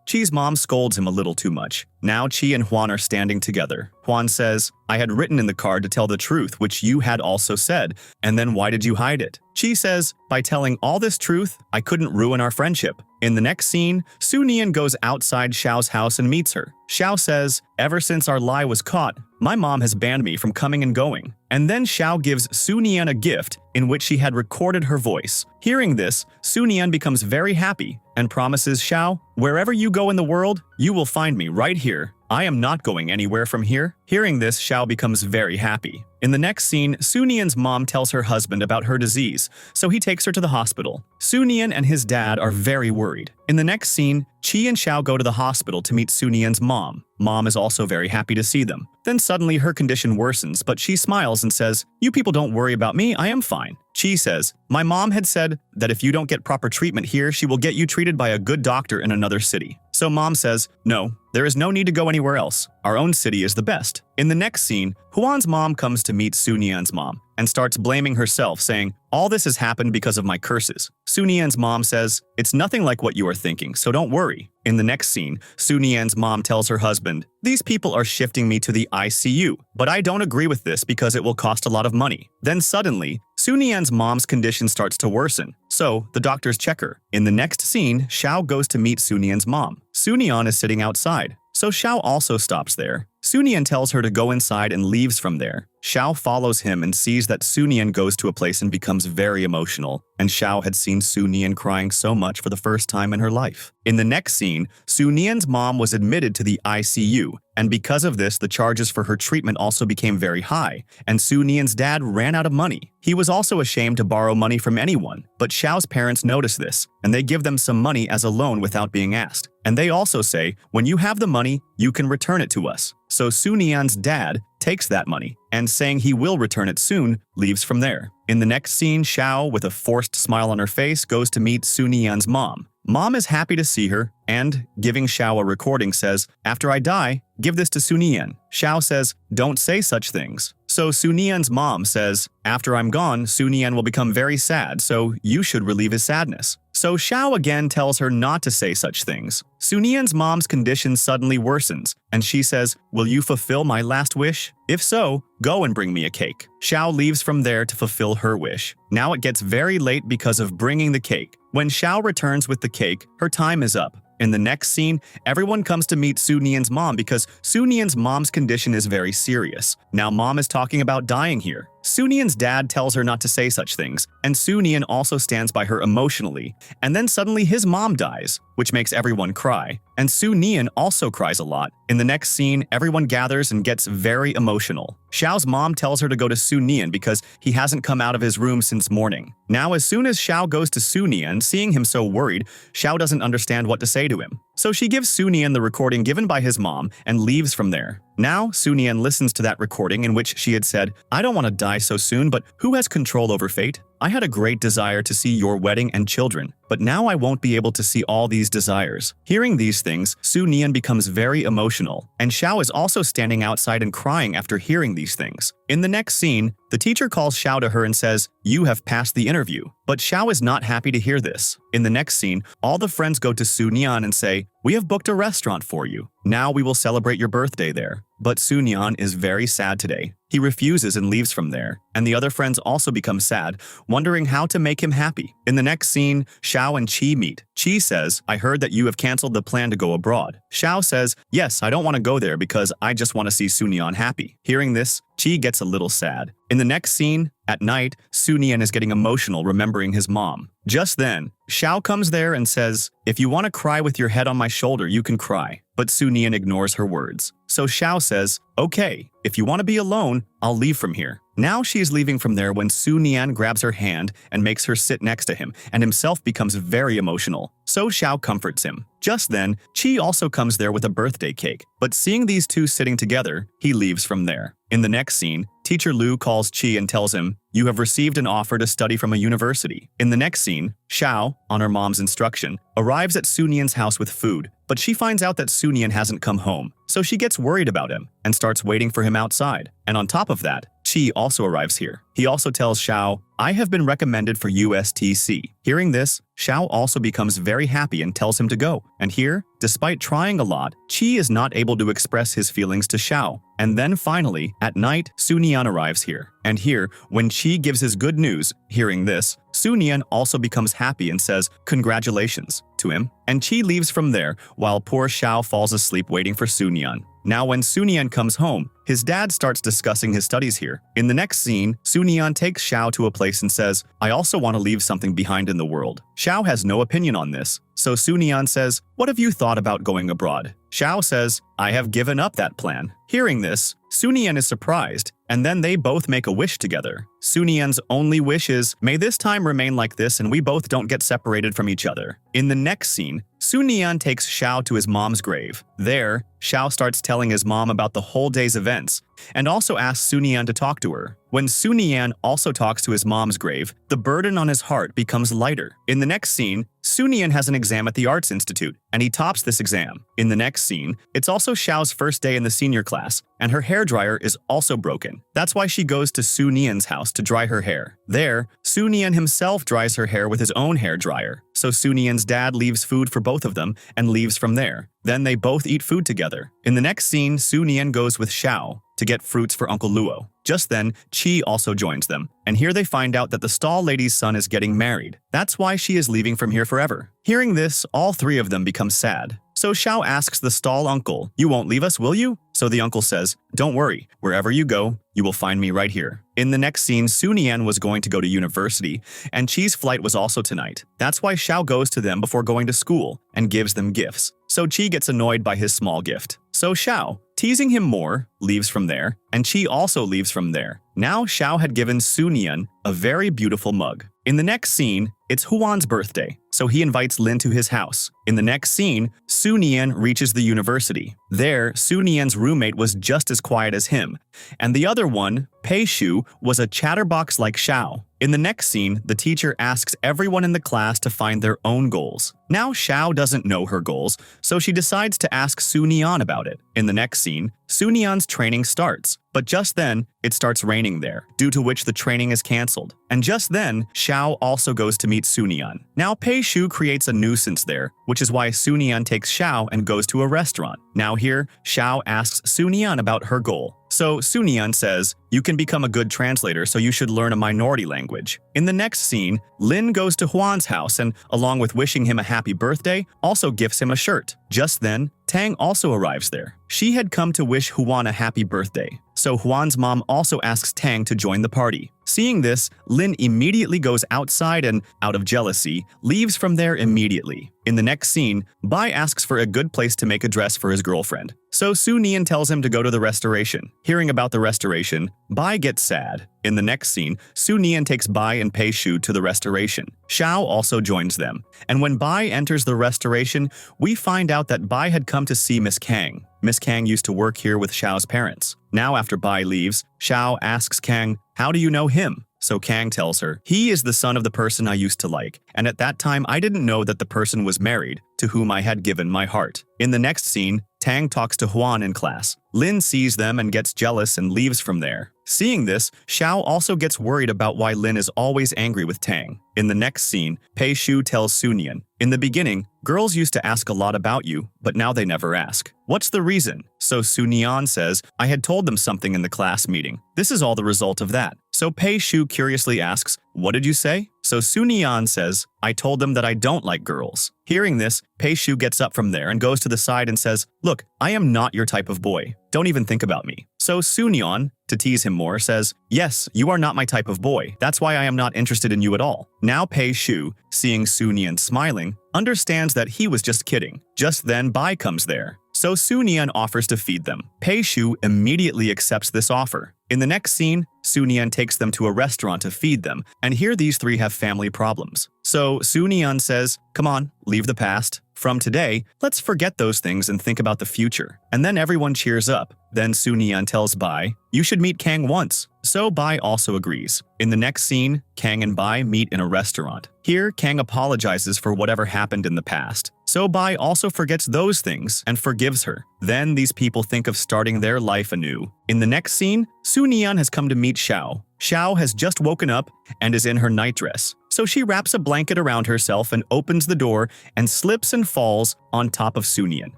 Chi's mom scolds him a little too much. Now Chi and Huan are standing together. Huan says, "I had written in the card to tell the truth, which you had also said, and then why did you hide it?" Chi says, "By telling all this truth, I couldn't ruin our friendship." In the next scene, Su Nian goes outside Xiao's house and meets her. Xiao says, "Ever since our lie was caught, my mom has banned me from coming and going." And then Xiao gives Su Nian a gift in which she had recorded her voice. Hearing this, Su Nian becomes very happy and promises Xiao, "Wherever you go in the world, you will find me right here. I am not going anywhere from here." Hearing this, Xiao becomes very happy. In the next scene, Su Nian's mom tells her husband about her disease, so he takes her to the hospital. Su Nian and his dad are very worried. In the next scene, Chi and Xiao go to the hospital to meet Su Nian's mom. Mom is also very happy to see them. Then suddenly her condition worsens, but she smiles and says, "You people don't worry about me, I am fine." Chi says, "My mom had said that if you don't get proper treatment here, she will get you treated by a good doctor in another city." So mom says, "No, there is no need to go anywhere else. Our own city is the best." In the next scene, Huan's mom comes to meet Su Nian's mom and starts blaming herself, saying, "All this has happened because of my curses." Su Nian's mom says, "It's nothing like what you are thinking, so don't worry." In the next scene, Su Nian's mom tells her husband, "These people are shifting me to the ICU, but I don't agree with this because it will cost a lot of money." Then suddenly, Su Nian's mom's condition starts to worsen, so the doctors check her. In the next scene, Xiao goes to meet Su Nian's mom. Su Nian is sitting outside, so Xiao also stops there. Su Nian tells her to go inside and leaves from there. Xiao follows him and sees that Su Nian goes to a place and becomes very emotional, and Xiao had seen Su Nian crying so much for the first time in her life. In the next scene, Su Nian's mom was admitted to the ICU, and because of this, the charges for her treatment also became very high, and Su Nian's dad ran out of money. He was also ashamed to borrow money from anyone, but Xiao's parents notice this, and they give them some money as a loan without being asked. And they also say, "When you have the money, you can return it to us." So Su Nian's dad takes that money, and saying he will return it soon, leaves from there. In the next scene, Xiao, with a forced smile on her face, goes to meet Su Nian's mom. Mom is happy to see her, and, giving Xiao a recording, says, "After I die, give this to Su Nian." Xiao says, "Don't say such things." So Su Nian's mom says, "After I'm gone, Su Nian will become very sad, so you should relieve his sadness." So Xiao again tells her not to say such things. Su Nian's mom's condition suddenly worsens, and she says, "Will you fulfill my last wish? If so, go and bring me a cake." Xiao leaves from there to fulfill her wish. Now it gets very late because of bringing the cake. When Xiao returns with the cake, her time is up. In the next scene, everyone comes to meet Su Nian's mom because Su Nian's mom's condition is very serious. Now mom is talking about dying here. Su Nian's dad tells her not to say such things, and Su Nian also stands by her emotionally. And then suddenly his mom dies, which makes everyone cry. And Su Nian also cries a lot. In the next scene, everyone gathers and gets very emotional. Xiao's mom tells her to go to Su Nian because he hasn't come out of his room since morning. Now, as soon as Xiao goes to Su Nian, seeing him so worried, Xiao doesn't understand what to say to him. So she gives Su Nian the recording given by his mom and leaves from there. Now, Su Nian listens to that recording in which she had said, "I don't want to die so soon, but who has control over fate? I had a great desire to see your wedding and children, but now I won't be able to see all these desires." Hearing these things, Su Nian becomes very emotional, and Xiao is also standing outside and crying after hearing these things. In the next scene, the teacher calls Xiao to her and says, "You have passed the interview." But Xiao is not happy to hear this. In the next scene, all the friends go to Su Nian and say, "We have booked a restaurant for you. Now we will celebrate your birthday there." But Su Nian is very sad today. He refuses and leaves from there, and the other friends also become sad, wondering how to make him happy. In the next scene, Xiao and Qi meet. Qi says, "I heard that you have canceled the plan to go abroad." Xiao says, "Yes, I don't want to go there because I just want to see Su Nian happy." Hearing this, Qi gets a little sad. In the next scene, at night, Su Nian is getting emotional remembering his mom. Just then, Xiao comes there and says, "If you want to cry with your head on my shoulder, you can cry." But Su Nian ignores her words. So Xiao says, "Okay, if you want to be alone, I'll leave from here. Now she is leaving from there when Su Nian grabs her hand and makes her sit next to him, and himself becomes very emotional. So Xiao comforts him. Just then, Qi also comes there with a birthday cake, but seeing these two sitting together, he leaves from there. In the next scene, Teacher Lu calls Qi and tells him, "You have received an offer to study from a university." In the next scene, Xiao, on her mom's instruction, arrives at Su Nian's house with food, but she finds out that Su Nian hasn't come home, so she gets worried about him and starts waiting for him outside. And on top of that, Qi also arrives here. He also tells Xiao, "I have been recommended for USTC." Hearing this, Xiao also becomes very happy and tells him to go. And here, despite trying a lot, Qi is not able to express his feelings to Xiao. And then finally, at night, Su Nian arrives here. And here, when Qi gives his good news, hearing this, Su Nian also becomes happy and says, "Congratulations," to him. And Qi leaves from there, while poor Xiao falls asleep waiting for Su Nian. Now when Su Nian comes home, his dad starts discussing his studies here. In the next scene, Su Nian takes Xiao to a place and says, "I also want to leave something behind in the world." Xiao has no opinion on this, so Su Nian says, "What have you thought about going abroad?" Xiao says, "I have given up that plan." Hearing this, Su Nian is surprised, and then they both make a wish together. Su Nian's only wish is, "May this time remain like this and we both don't get separated from each other." In the next scene, Su Nian takes Xiao to his mom's grave. There, Xiao starts telling his mom about the whole day's events, and also asks Su Nian to talk to her. When Su Nian also talks to his mom's grave, the burden on his heart becomes lighter. In the next scene, Su Nian has an exam at the Arts Institute, and he tops this exam. In the next scene, it's also Xiao's first day in the senior class, and her hairdryer is also broken. That's why she goes to Su Nian's house to dry her hair. There, Su Nian himself dries her hair with his own hairdryer. So Su Nian's dad leaves food for both of them and leaves from there. Then they both eat food together. In the next scene, Su Nian goes with Xiao to get fruits for Uncle Luo. Just then, Qi also joins them, and here they find out that the stall lady's son is getting married. That's why she is leaving from here forever. Hearing this, all three of them become sad. So Xiao asks the stall uncle, "You won't leave us, will you?" So the uncle says, "Don't worry, wherever you go, you will find me right here." In the next scene, Su Nian was going to go to university, and Qi's flight was also tonight. That's why Xiao goes to them before going to school and gives them gifts. So Qi gets annoyed by his small gift. So Xiao, teasing him more, leaves from there, and Qi also leaves from there. Now Xiao had given Su Nian a very beautiful mug. In the next scene, it's Huan's birthday, so he invites Lin to his house. In the next scene, Su Nian reaches the university. There, Su Nian's roommate was just as quiet as him, and the other one, Pei Shu, was a chatterbox like Xiao. In the next scene, the teacher asks everyone in the class to find their own goals. Now Xiao doesn't know her goals, so she decides to ask Su Nian about it. In the next scene, Su Nian's training starts, but just then, it starts raining there, due to which the training is cancelled. And just then, Xiao also goes to meet Su Nian. Now Pei Shu creates a nuisance there, which is why Su Nian takes Xiao and goes to a restaurant. Now here, Xiao asks Su Nian about her goal. So Su Nian says, "You can become a good translator, so you should learn a minority language." In the next scene, Lin goes to Huan's house and, along with wishing him a happy birthday, also gifts him a shirt. Just then, Tang also arrives there. She had come to wish Huan a happy birthday, so Huan's mom also asks Tang to join the party. Seeing this, Lin immediately goes outside and, out of jealousy, leaves from there immediately. In the next scene, Bai asks for a good place to make a dress for his girlfriend. So Su Nian tells him to go to the restoration. Hearing about the restoration, Bai gets sad. In the next scene, Su Nian takes Bai and Pei Shu to the restoration. Xiao also joins them. And when Bai enters the restoration, we find out that Bai had come to see Miss Kang. Miss Kang used to work here with Xiao's parents. Now after Bai leaves, Xiao asks Kang, "How do you know him?" So Kang tells her, "He is the son of the person I used to like, and at that time I didn't know that the person was married, to whom I had given my heart." In the next scene, Tang talks to Huan in class. Lin sees them and gets jealous and leaves from there. Seeing this, Xiao also gets worried about why Lin is always angry with Tang. In the next scene, Pei Shu tells Su Nian, "In the beginning, girls used to ask a lot about you, but now they never ask. What's the reason?" So Su Nian says, "I had told them something in the class meeting. This is all the result of that." So Pei Shu curiously asks, "What did you say?" So Su Nian says, "I told them that I don't like girls." Hearing this, Pei Shu gets up from there and goes to the side and says, "Look, I am not your type of boy. Don't even think about me." So Su Nian, to tease him more, says, "Yes, you are not my type of boy. That's why I am not interested in you at all." Now Pei Shu, seeing Su Nian smiling, understands that he was just kidding. Just then Bai comes there. so Su Nian offers to feed them. Pei Shu immediately accepts this offer. In the next scene, Su Nian takes them to a restaurant to feed them, and here these three have family problems. So Su Nian says, "Come on, leave the past. From today, let's forget those things and think about the future." And then everyone cheers up. Then Su Nian tells Bai, "You should meet Kang once." So Bai also agrees. In the next scene, Kang and Bai meet in a restaurant. Here, Kang apologizes for whatever happened in the past. So Bai also forgets those things and forgives her. Then these people think of starting their life anew. In the next scene, Su Nian has come to meet Xiao. Xiao has just woken up and is in her nightdress. So she wraps a blanket around herself and opens the door and slips and falls on top of Su Nian.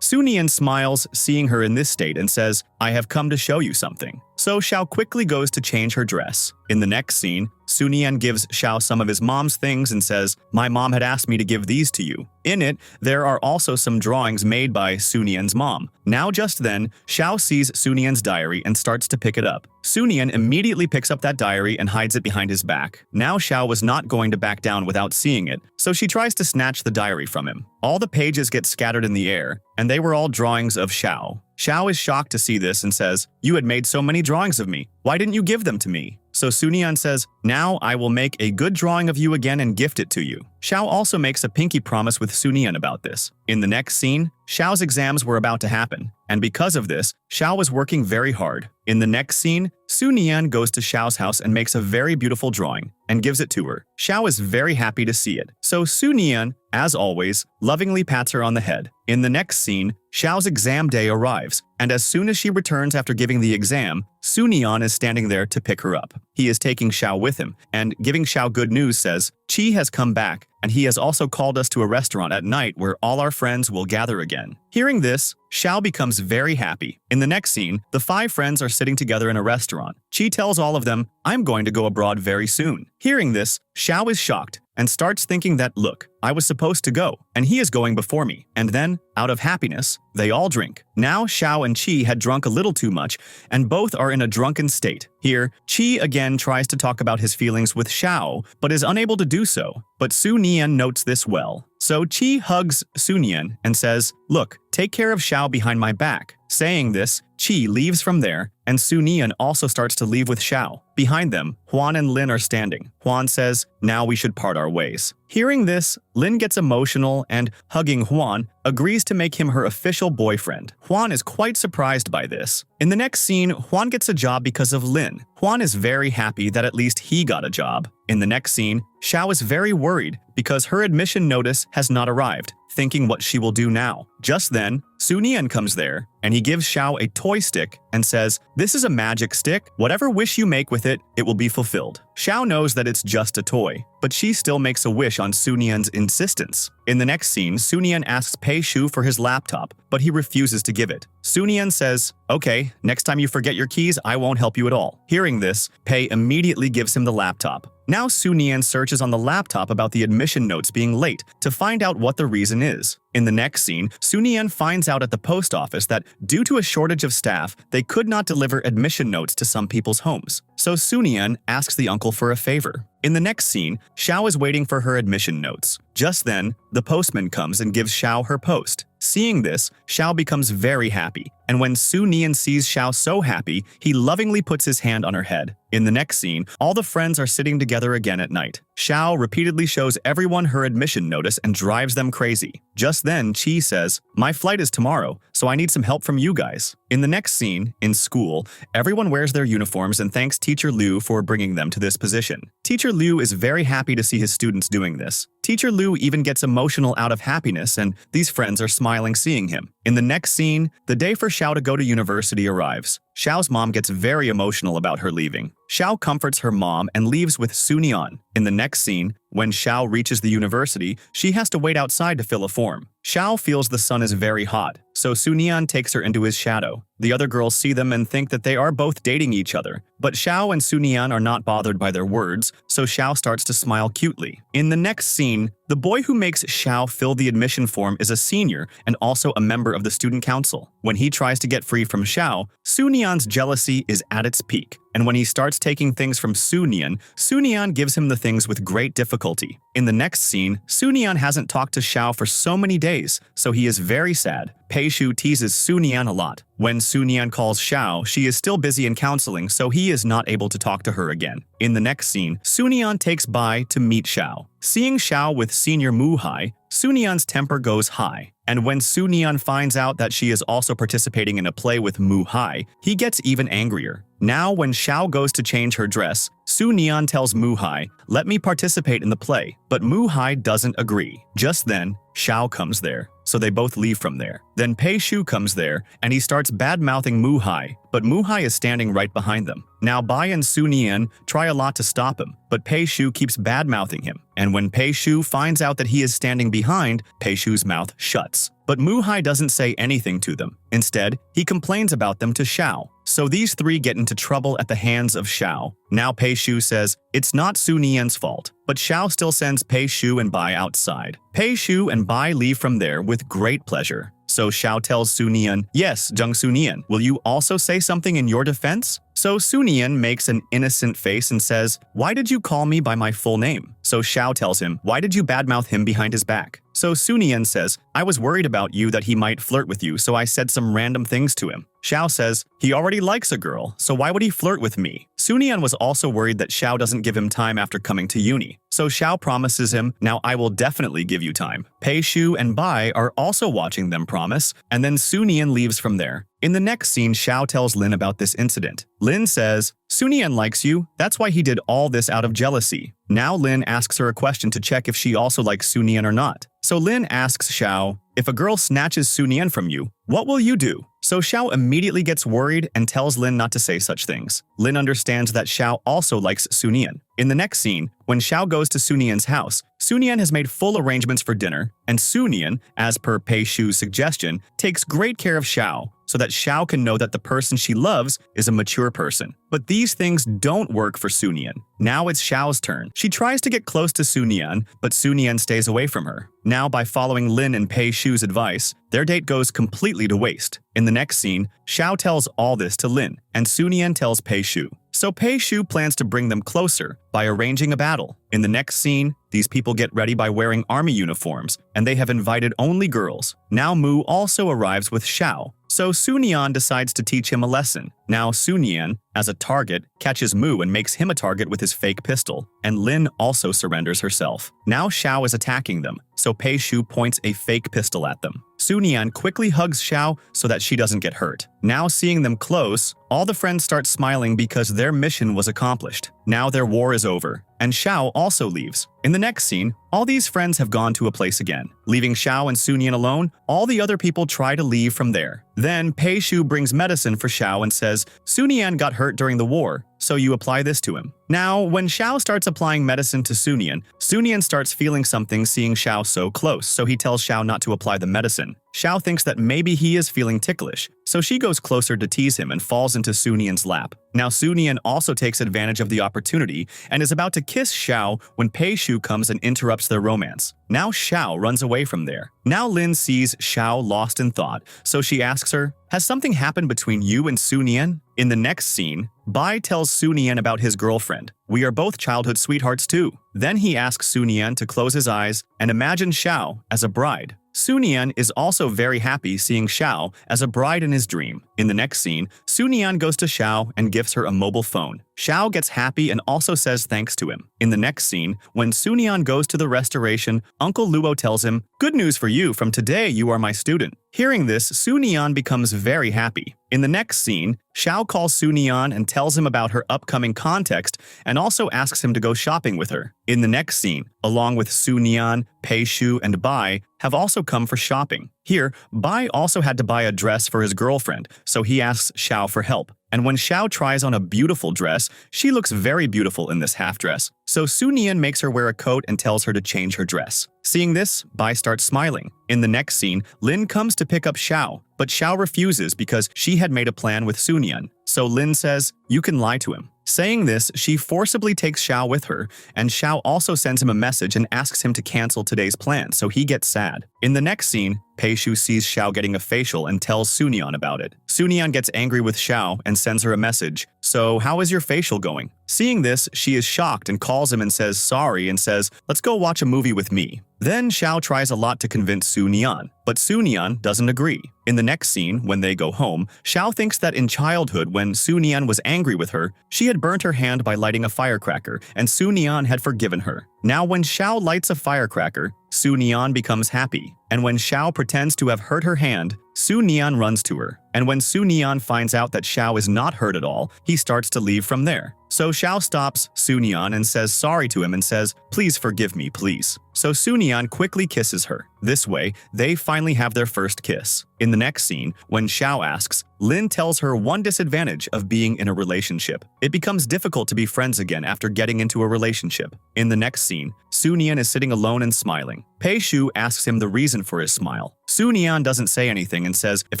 Su Nian smiles, seeing her in this state, and says, "I have come to show you something." So Xiao quickly goes to change her dress. In the next scene, Su Nian gives Xiao some of his mom's things and says, "My mom had asked me to give these to you." In it, there are also some drawings made by Su Nian's mom. Now just then, Xiao sees Su Nian's diary and starts to pick it up. Su Nian immediately picks up that diary and hides it behind his back. Now Xiao was not going to back down without seeing it, so she tries to snatch the diary from him. All the pages get scattered in the air, and they were all drawings of Xiao. Xiao is shocked to see this and says, "You had made so many drawings of me. Why didn't you give them to me?" So Su Nian says, "Now I will make a good drawing of you again and gift it to you." Xiao also makes a pinky promise with Su Nian about this. In the next scene, Xiao's exams were about to happen, and because of this, Xiao was working very hard. In the next scene, Su Nian goes to Xiao's house and makes a very beautiful drawing and gives it to her. Xiao is very happy to see it. So Su Nian, as always, lovingly pats her on the head. In the next scene, Xiao's exam day arrives, and as soon as she returns after giving the exam, Su Nian is standing there to pick her up. He is taking Xiao with him, and giving Xiao good news says, "Qi has come back, and he has also called us to a restaurant at night where all our friends will gather again." Hearing this, Xiao becomes very happy. In the next scene, the 5 friends are sitting together in a restaurant. Qi tells all of them, "I'm going to go abroad very soon." Hearing this, Xiao is shocked and starts thinking that, "Look, I was supposed to go, and he is going before me." And then, out of happiness, they all drink. Now Xiao and Qi had drunk a little too much, and both are in a drunken state. Here, Qi again tries to talk about his feelings with Xiao, but is unable to do so. But Su Nian notes this well. So Qi hugs Su Nian and says, "Look, take care of Xiao behind my back." Saying this, Qi leaves from there, and Su Nian also starts to leave with Xiao. Behind them, Huan and Lin are standing. Huan says, "Now we should part our ways." Hearing this, Lin gets emotional and, hugging Huan, agrees to make him her official boyfriend. Huan is quite surprised by this. In the next scene, Huan gets a job because of Lin. Huan is very happy that at least he got a job. In the next scene, Xiao is very worried because her admission notice has not arrived, thinking what she will do now. Just then, Su Nian comes there, and he gives Xiao a toy stick and says, "This is a magic stick. Whatever wish you make with it, it will be fulfilled." Xiao knows that it's just a toy, but she still makes a wish on Su Nian's insistence. In the next scene, Su Nian asks Pei Shu for his laptop, but he refuses to give it. Su Nian says, "Okay, next time you forget your keys, I won't help you at all." Hearing this, Pei immediately gives him the laptop. Now Su Nian searches on the laptop about the admission notes being late to find out what the reason is. In the next scene, Su Nian finds out at the post office that due to a shortage of staff, they could not deliver admission notes to some people's homes. So Su Nian asks the uncle for a favor. In the next scene, Xiao is waiting for her admission notes. Just then, the postman comes and gives Xiao her post. Seeing this, Xiao becomes very happy, and when Su Nian sees Xiao so happy, he lovingly puts his hand on her head. In the next scene, all the friends are sitting together again at night. Xiao repeatedly shows everyone her admission notice and drives them crazy. Just then, Qi says, "My flight is tomorrow, so I need some help from you guys." In the next scene, in school, everyone wears their uniforms and thanks Teacher Liu for bringing them to this position. Teacher Liu is very happy to see his students doing this. Teacher Liu even gets emotional out of happiness, and these friends are smiling seeing him. In the next scene, the day for Xiao to go to university arrives. Xiao's mom gets very emotional about her leaving. Xiao comforts her mom and leaves with Su Nian. In the next scene, when Xiao reaches the university, she has to wait outside to fill a form. Xiao feels the sun is very hot, so Su Nian takes her into his shadow. The other girls see them and think that they are both dating each other, but Xiao and Su Nian are not bothered by their words, so Xiao starts to smile cutely. In the next scene, the boy who makes Xiao fill the admission form is a senior and also a member of the student council. When he tries to get free from Xiao, Sunyan's jealousy is at its peak, and when he starts taking things from Sunyan, Sunyan gives him the things with great difficulty. In the next scene, Sunyan hasn't talked to Xiao for so many days, so he is very sad. Pei Shu teases Sunyan a lot. When Sunyan calls Xiao, she is still busy in counseling, so he is not able to talk to her again. In the next scene, Sunyan takes Bai to meet Xiao. Seeing Xiao with Senior Mu Hai, Sunyan's temper goes high. And when Sunyan finds out that she is also participating in a play with Mu Hai, he gets even angrier. Now, when Xiao goes to change her dress, Sunyan tells Mu Hai, "Let me participate in the play," but Mu Hai doesn't agree. Just then, Xiao comes there, so they both leave from there. Then Pei Shu comes there, and he starts bad-mouthing Mu Hai, but Mu Hai is standing right behind them. Now Bai and Sunyan try a lot to stop him, but Pei Shu keeps bad-mouthing him. And when Pei Shu finds out that he is standing behind, Pei Shu's mouth shuts. But Mu Hai doesn't say anything to them. Instead, he complains about them to Xiao. So these three get into trouble at the hands of Xiao. Now Pei Shu says it's not Sunyan's fault, but Xiao still sends Pei Shu and Bai outside. Pei Shu and Bai leave from there with great pleasure. So Xiao tells Sunyan, "Yes, Zheng Sunyan, will you also say something in your defense?" So Sunyan makes an innocent face and says, "Why did you call me by my full name?" So Xiao tells him, "Why did you badmouth him behind his back?" So Sunyan says, "I was worried about you that he might flirt with you, so I said some random things to him." Xiao says, "He already likes a girl, so why would he flirt with me?" Sunyan was also worried that Xiao doesn't give him time after coming to uni. So Xiao promises him, "Now I will definitely give you time." Pei Shu and Bai are also watching them promise, and then Sunyan leaves from there. In the next scene, Xiao tells Lin about this incident. Lin says, "Sunyan likes you, that's why he did all this out of jealousy." Now Lin asks her a question to check if she also likes Sunyan or not. So Lin asks Xiao, "If a girl snatches Sunyan from you, what will you do?" So Xiao immediately gets worried and tells Lin not to say such things. Lin understands that Xiao also likes Sunyan. In the next scene, when Xiao goes to Sunyan's house, Sunyan has made full arrangements for dinner, and Sunyan, as per Pei Shu's suggestion, takes great care of Xiao, so that Xiao can know that the person she loves is a mature person. But these things don't work for Sunyan. Now it's Xiao's turn. She tries to get close to Sunyan, but Sunyan stays away from her. Now, by following Lin and Pei Shu's advice, their date goes completely to waste. In the next scene, Xiao tells all this to Lin, and Sunyan tells Pei Shu. So Pei Shu plans to bring them closer by arranging a battle. In the next scene, these people get ready by wearing army uniforms, and they have invited only girls. Now Mu also arrives with Xiao, so Sunyan decides to teach him a lesson. Now Sunyan, as a target, catches Mu and makes him a target with his fake pistol, and Lin also surrenders herself. Now Xiao is attacking them, so Pei Shu points a fake pistol at them. Sunyan quickly hugs Xiao so that she doesn't get hurt. Now seeing them close, all the friends start smiling because their mission was accomplished. Now their war is over, and Xiao also leaves. In the next scene, all these friends have gone to a place again. Leaving Xiao and Sunyan alone, all the other people try to leave from there. Then Pei Shu brings medicine for Xiao and says, "Sunyan got hurt during the war, so you apply this to him." Now, when Xiao starts applying medicine to Sunyan, Sunyan starts feeling something seeing Xiao so close, so he tells Xiao not to apply the medicine. Xiao thinks that maybe he is feeling ticklish, so she goes closer to tease him and falls into Sunyan's lap. Now Sunyan also takes advantage of the opportunity and is about to kiss Xiao when Pei Shu comes and interrupts their romance. Now Xiao runs away from there. Now Lin sees Xiao lost in thought, so she asks her, "Has something happened between you and Sunyan?" In the next scene, Bai tells Sunyan about his girlfriend. "We are both childhood sweethearts too." Then he asks Sunyan to close his eyes and imagine Xiao as a bride. Sunyan is also very happy seeing Xiao as a bride in his dream. In the next scene, Sunyan goes to Xiao and gives her a mobile phone. Xiao gets happy and also says thanks to him. In the next scene, when Sunyan goes to the restoration, Uncle Luo tells him, "Good news for you, from today you are my student." Hearing this, Sunyan becomes very happy. In the next scene, Xiao calls Sunyan and tells him about her upcoming context and also asks him to go shopping with her. In the next scene, along with Sunyan, Pei Shu, and Bai have also come for shopping. Here, Bai also had to buy a dress for his girlfriend, so he asks Xiao for help. And when Xiao tries on a beautiful dress, she looks very beautiful in this half dress. So Sunyan makes her wear a coat and tells her to change her dress. Seeing this, Bai starts smiling. In the next scene, Lin comes to pick up Xiao, but Xiao refuses because she had made a plan with Sunyan. So Lin says, "You can lie to him." Saying this, she forcibly takes Xiao with her, and Xiao also sends him a message and asks him to cancel today's plan, so he gets sad. In the next scene, Pei Shu sees Xiao getting a facial and tells Sunyan about it. Sunyan gets angry with Xiao and sends her a message, "So how is your facial going?" Seeing this, she is shocked and calls him and says sorry and says, "Let's go watch a movie with me." Then Xiao tries a lot to convince Sunyan, but Sunyan doesn't agree. In the next scene, when they go home, Xiao thinks that in childhood, when Sunyan was angry with her, she had burnt her hand by lighting a firecracker, and Sunyan had forgiven her. Now when Xiao lights a firecracker, Sunyan becomes happy, and when Xiao pretends to have hurt her hand, Sunyan runs to her. And when Sunyan finds out that Xiao is not hurt at all, he starts to leave from there. So Xiao stops Sunyan and says sorry to him and says, "Please forgive me, please." So Sunyan quickly kisses her. This way, they finally have their first kiss. In the next scene, when Xiao asks, Lin tells her one disadvantage of being in a relationship. It becomes difficult to be friends again after getting into a relationship. In the next scene, Sunyan is sitting alone and smiling. Pei Shu asks him the reason for his smile. Sunyan doesn't say anything and says if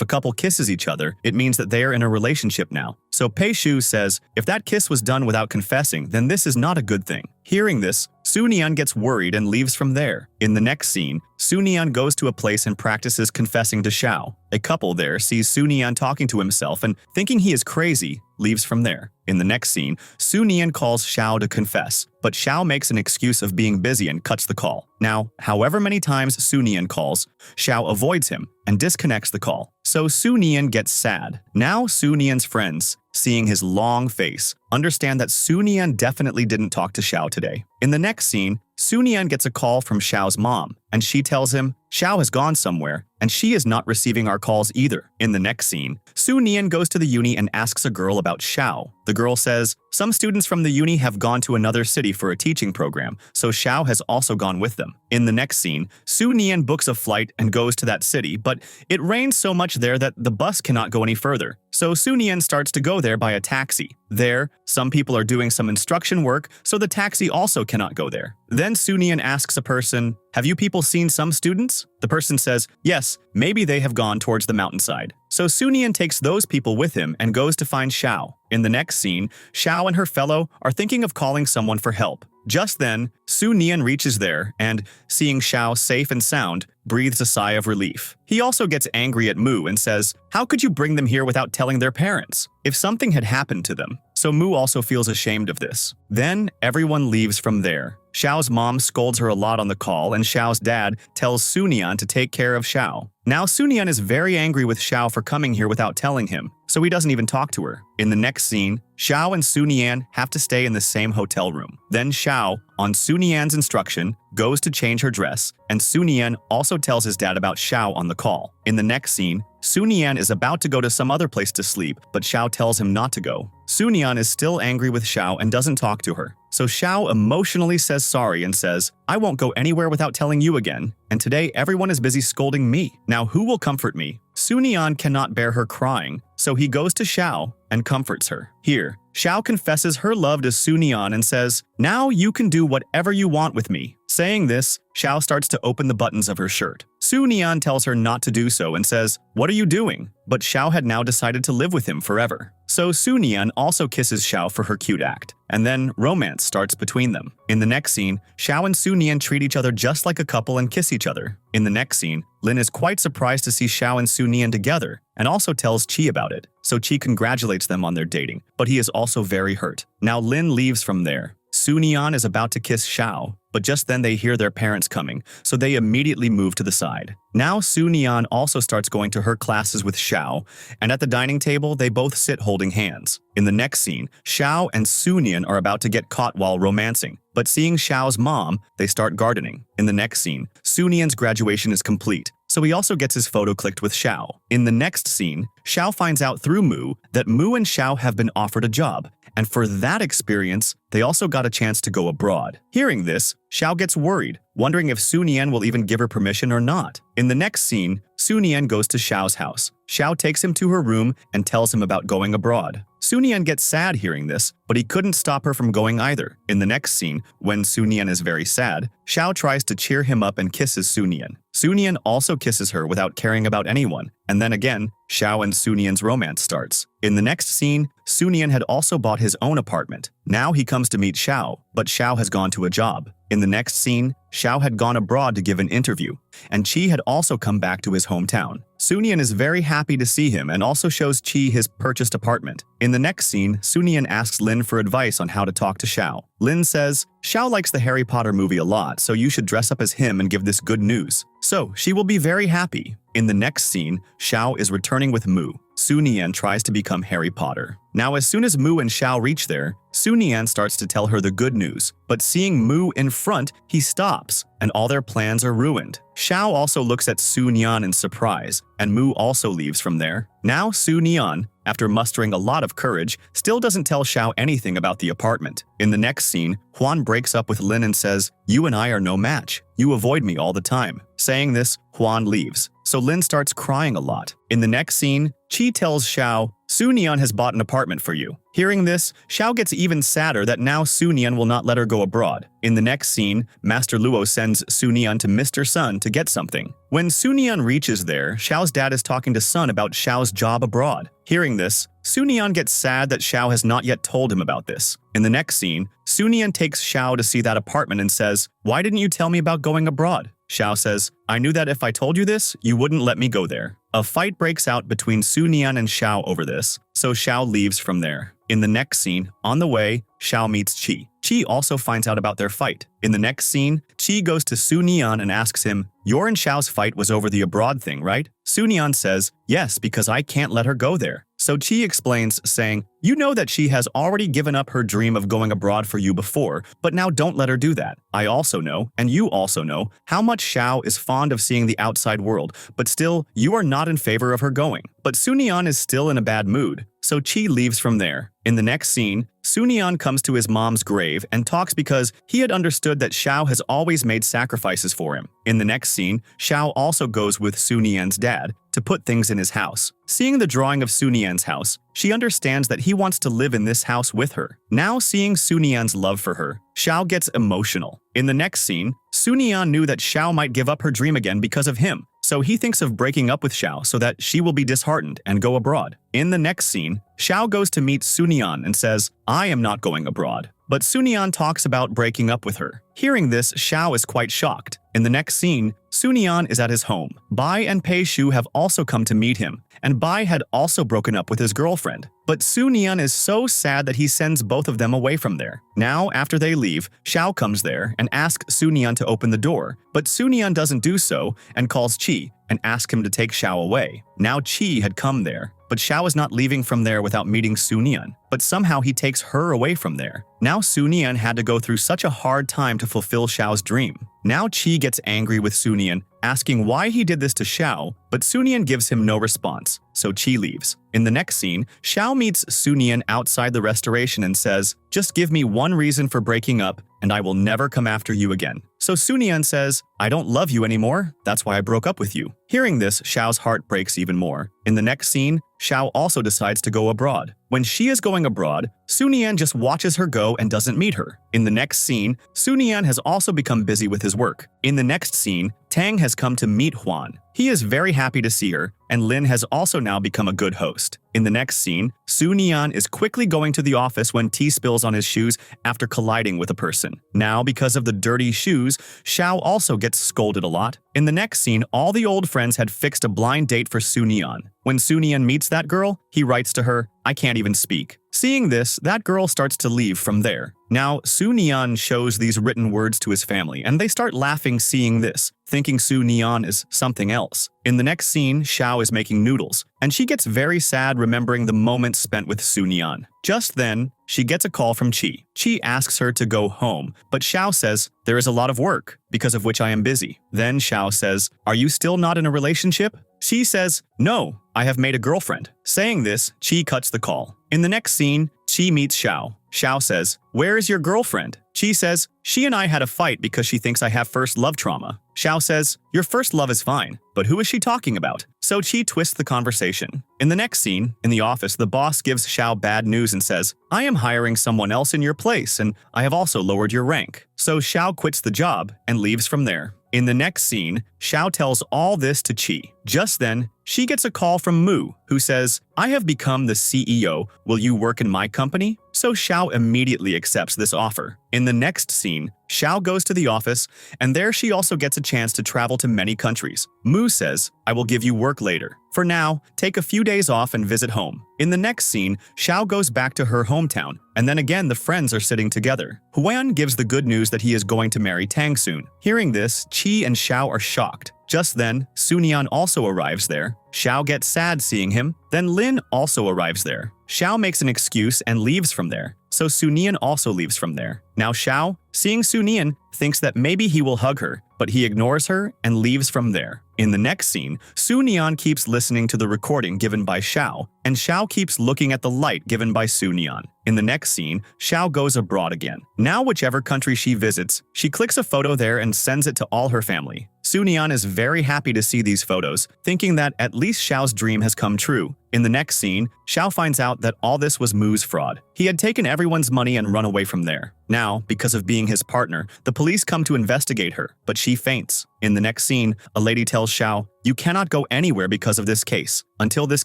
a couple kisses each other, it means that they are in a relationship now. So Pei Shu says if that kiss was done without confessing, then this is not a good thing. Hearing this, Sunyan gets worried and leaves from there. In the next scene, Sunyan goes to a place and practices confessing to Xiao. A couple there sees Sunyan talking to himself and, thinking he is crazy, leaves from there. In the next scene, Sunyan calls Xiao to confess, but Xiao makes an excuse of being busy and cuts the call. Now, however many times Sunyan calls, Xiao avoids him and disconnects the call. So Sunyan gets sad. Now Sunyan's friends, seeing his long face, understand that Sunyan definitely didn't talk to Xiao today. In the next scene, Sunyan gets a call from Xiao's mom, and she tells him Xiao has gone somewhere, and she is not receiving our calls either. In the next scene, Sunyan goes to the uni and asks a girl about Xiao. The girl says, some students from the uni have gone to another city for a teaching program, so Xiao has also gone with them. In the next scene, Sunyan books a flight and goes to that city, but it rains so much there that the bus cannot go any further. So Sunyan starts to go there by a taxi. There, some people are doing some instruction work, so the taxi also cannot go there. Then Sunyan asks a person, have you people seen some students? The person says, yes, maybe they have gone towards the mountainside. So Sunyan takes those people with him and goes to find Xiao. In the next scene, Xiao and her fellow are thinking of calling someone for help. Just then, Sunyan reaches there and, seeing Xiao safe and sound, breathes a sigh of relief. He also gets angry at Mu and says, how could you bring them here without telling their parents? If something had happened to them. So Mu also feels ashamed of this. Then everyone leaves from there. Xiao's mom scolds her a lot on the call, and Xiao's dad tells Sunyan to take care of Xiao. Now Sunyan is very angry with Xiao for coming here without telling him, so he doesn't even talk to her. In the next scene, Xiao and Sunyan have to stay in the same hotel room. Then Xiao, on Sunyan's instruction, goes to change her dress, and Sunyan also tells his dad about Xiao on the call. In the next scene, Sunyan is about to go to some other place to sleep, but Xiao tells him not to go. Sunyan is still angry with Xiao and doesn't talk to her. So Xiao emotionally says sorry and says, I won't go anywhere without telling you again, and today everyone is busy scolding me. Now who will comfort me? Sunyan cannot bear her crying, so he goes to Xiao and comforts her. Here, Xiao confesses her love to Sunyan and says, now you can do whatever you want with me. Saying this, Xiao starts to open the buttons of her shirt. Sunyan tells her not to do so and says, what are you doing? But Xiao had now decided to live with him forever. So Sunyan also kisses Xiao for her cute act, and then romance starts between them. In the next scene, Xiao and Sunyan treat each other just like a couple and kiss each other. In the next scene, Lin is quite surprised to see Xiao and Sunyan together, and also tells Qi about it. So Qi congratulates them on their dating, but he is also very hurt. Now Lin leaves from there. Sunyan is about to kiss Xiao, but just then they hear their parents coming, so they immediately move to the side. Now Sunyan also starts going to her classes with Xiao, and at the dining table they both sit holding hands. In the next scene, Xiao and Sunyan are about to get caught while romancing, but seeing Xiao's mom, they start gardening. In the next scene, Sunyan's graduation is complete, so he also gets his photo clicked with Xiao. In the next scene, Xiao finds out through Mu that Mu and Xiao have been offered a job, and for that experience, they also got a chance to go abroad. Hearing this, Xiao gets worried, wondering if Sunyan will even give her permission or not. In the next scene, Sunyan goes to Xiao's house. Xiao takes him to her room and tells him about going abroad. Sunian gets sad hearing this, but he couldn't stop her from going either. In the next scene, when Sunian is very sad, Xiao tries to cheer him up and kisses Sunian. Sunian also kisses her without caring about anyone, and then again, Xiao and Sunian's romance starts. In the next scene, Sunian had also bought his own apartment. Now he comes to meet Xiao, but Xiao has gone to a job. In the next scene, Xiao had gone abroad to give an interview, and Qi had also come back to his hometown. Sunian is very happy to see him and also shows Qi his purchased apartment. In the next scene, Sunian asks Lin for advice on how to talk to Xiao. Lin says, Xiao likes the Harry Potter movie a lot, so you should dress up as him and give this good news. So, she will be very happy. In the next scene, Xiao is returning with Mu. Sunian tries to become Harry Potter. Now, as soon as Mu and Xiao reach there, Sunian starts to tell her the good news, but seeing Mu in front, he stops, and all their plans are ruined. Xiao also looks at Sunian in surprise, and Mu also leaves from there. Now Sunian, after mustering a lot of courage, still doesn't tell Xiao anything about the apartment. In the next scene, Huan breaks up with Lin and says, "You and I are no match. You avoid me all the time." Saying this, Huan leaves, so Lin starts crying a lot. In the next scene, Qi tells Xiao, Sunian has bought an apartment for you. Hearing this, Xiao gets even sadder that now Sunian will not let her go abroad. In the next scene, Master Luo sends Sunian to Mr. Sun to get something. When Sunian reaches there, Xiao's dad is talking to Sun about Xiao's job abroad. Hearing this, Sunian gets sad that Xiao has not yet told him about this. In the next scene, Sunian takes Xiao to see that apartment and says, "Why didn't you tell me about going abroad?" Xiao says, "I knew that if I told you this, you wouldn't let me go there." A fight breaks out between Sunian and Xiao over this, so Xiao leaves from there. In the next scene, on the way, Xiao meets Qi. Qi also finds out about their fight. In the next scene, Qi goes to Sunian and asks him, "Your and Xiao's fight was over the abroad thing, right?" Sunian says, "Yes, because I can't let her go there." So Qi explains, saying, "You know that she has already given up her dream of going abroad for you before, but now don't let her do that. I also know, and you also know, how much Xiao is fond of seeing the outside world, but still, you are not in favor of her going." But Sunian is still in a bad mood, so Qi leaves from there. In the next scene, Sunian comes to his mom's grave and talks because he had understood that Xiao has always made sacrifices for him. In the next scene, Xiao also goes with Sunian's dad to put things in his house. Seeing the drawing of Sunian's house, she understands that he wants to live in this house with her. Now seeing Sunian's love for her, Xiao gets emotional. In the next scene, Sunian knew that Xiao might give up her dream again because of him, so he thinks of breaking up with Xiao so that she will be disheartened and go abroad. In the next scene, Xiao goes to meet Sunian and says, "I am not going abroad." But Sunian talks about breaking up with her. Hearing this, Xiao is quite shocked. In the next scene, Sunian is at his home. Bai and Pei Shu have also come to meet him, and Bai had also broken up with his girlfriend. But Sunian is so sad that he sends both of them away from there. Now, after they leave, Xiao comes there and asks Sunian to open the door, but Sunian doesn't do so and calls Qi and asks him to take Xiao away. Now Qi had come there, but Xiao is not leaving from there without meeting Sunian, but somehow he takes her away from there. Now Sunian had to go through such a hard time to fulfill Xiao's dream. Now Qi gets angry with Sunian, asking why he did this to Xiao, but Sunian gives him no response, so Qi leaves. In the next scene, Xiao meets Sunian outside the restoration and says, "Just give me one reason for breaking up, and I will never come after you again." So Sunian says, "I don't love you anymore, that's why I broke up with you." Hearing this, Xiao's heart breaks even more. In the next scene, Xiao also decides to go abroad. When she is going abroad, Sunian just watches her go and doesn't meet her. In the next scene, Sunian has also become busy with his work. In the next scene, Tang has come to meet Huan. He is very happy to see her, and Lin has also now become a good host. In the next scene, Sunian is quickly going to the office when tea spills on his shoes after colliding with a person. Now, because of the dirty shoes, Xiao also gets scolded a lot. In the next scene, all the old friends had fixed a blind date for Sunian. When Sunian meets that girl, he writes to her, "I can't even speak." Seeing this, that girl starts to leave from there. Now, Sunian shows these written words to his family, and they start laughing seeing this, thinking Sunian is something else. In the next scene, Xiao is making noodles, and she gets very sad remembering the moments spent with Sunian. Just then, she gets a call from Qi. Qi asks her to go home, but Xiao says, "There is a lot of work, because of which I am busy." Then Xiao says, "Are you still not in a relationship?" Qi says, "No, I have made a girlfriend." Saying this, Qi cuts the call. In the next scene, Qi meets Xiao. Xiao says, "Where is your girlfriend?" Qi says, "She and I had a fight because she thinks I have first love trauma." Xiao says, "Your first love is fine, but who is she talking about?" So Qi twists the conversation. In the next scene, in the office, the boss gives Xiao bad news and says, "I am hiring someone else in your place, and I have also lowered your rank." So Xiao quits the job and leaves from there. In the next scene, Xiao tells all this to Qi. Just then, she gets a call from Mu, who says, "I have become the CEO. Will you work in my company?" So Xiao immediately accepts this offer. In the next scene, Xiao goes to the office, and there she also gets a chance to travel to many countries. Mu says, "I will give you work later. For now, take a few days off and visit home." In the next scene, Xiao goes back to her hometown, and then again the friends are sitting together. Huan gives the good news that he is going to marry Tang soon. Hearing this, Qi and Xiao are shocked. Just then, Sunian also arrives there. Xiao gets sad seeing him. Then Lin also arrives there. Xiao makes an excuse and leaves from there. So Sunian also leaves from there. Now Xiao, seeing Sunian, thinks that maybe he will hug her, but he ignores her and leaves from there. In the next scene, Sunian keeps listening to the recording given by Xiao, and Xiao keeps looking at the light given by Sunian. In the next scene, Xiao goes abroad again. Now whichever country she visits, she clicks a photo there and sends it to all her family. Sunian is very happy to see these photos, thinking that at least Xiao's dream has come true. In the next scene, Xiao finds out that all this was Mu's fraud. He had taken everyone's money and run away from there. Now, because of being his partner, the police come to investigate her, but she faints. In the next scene, a lady tells Xiao, "You cannot go anywhere because of this case. Until this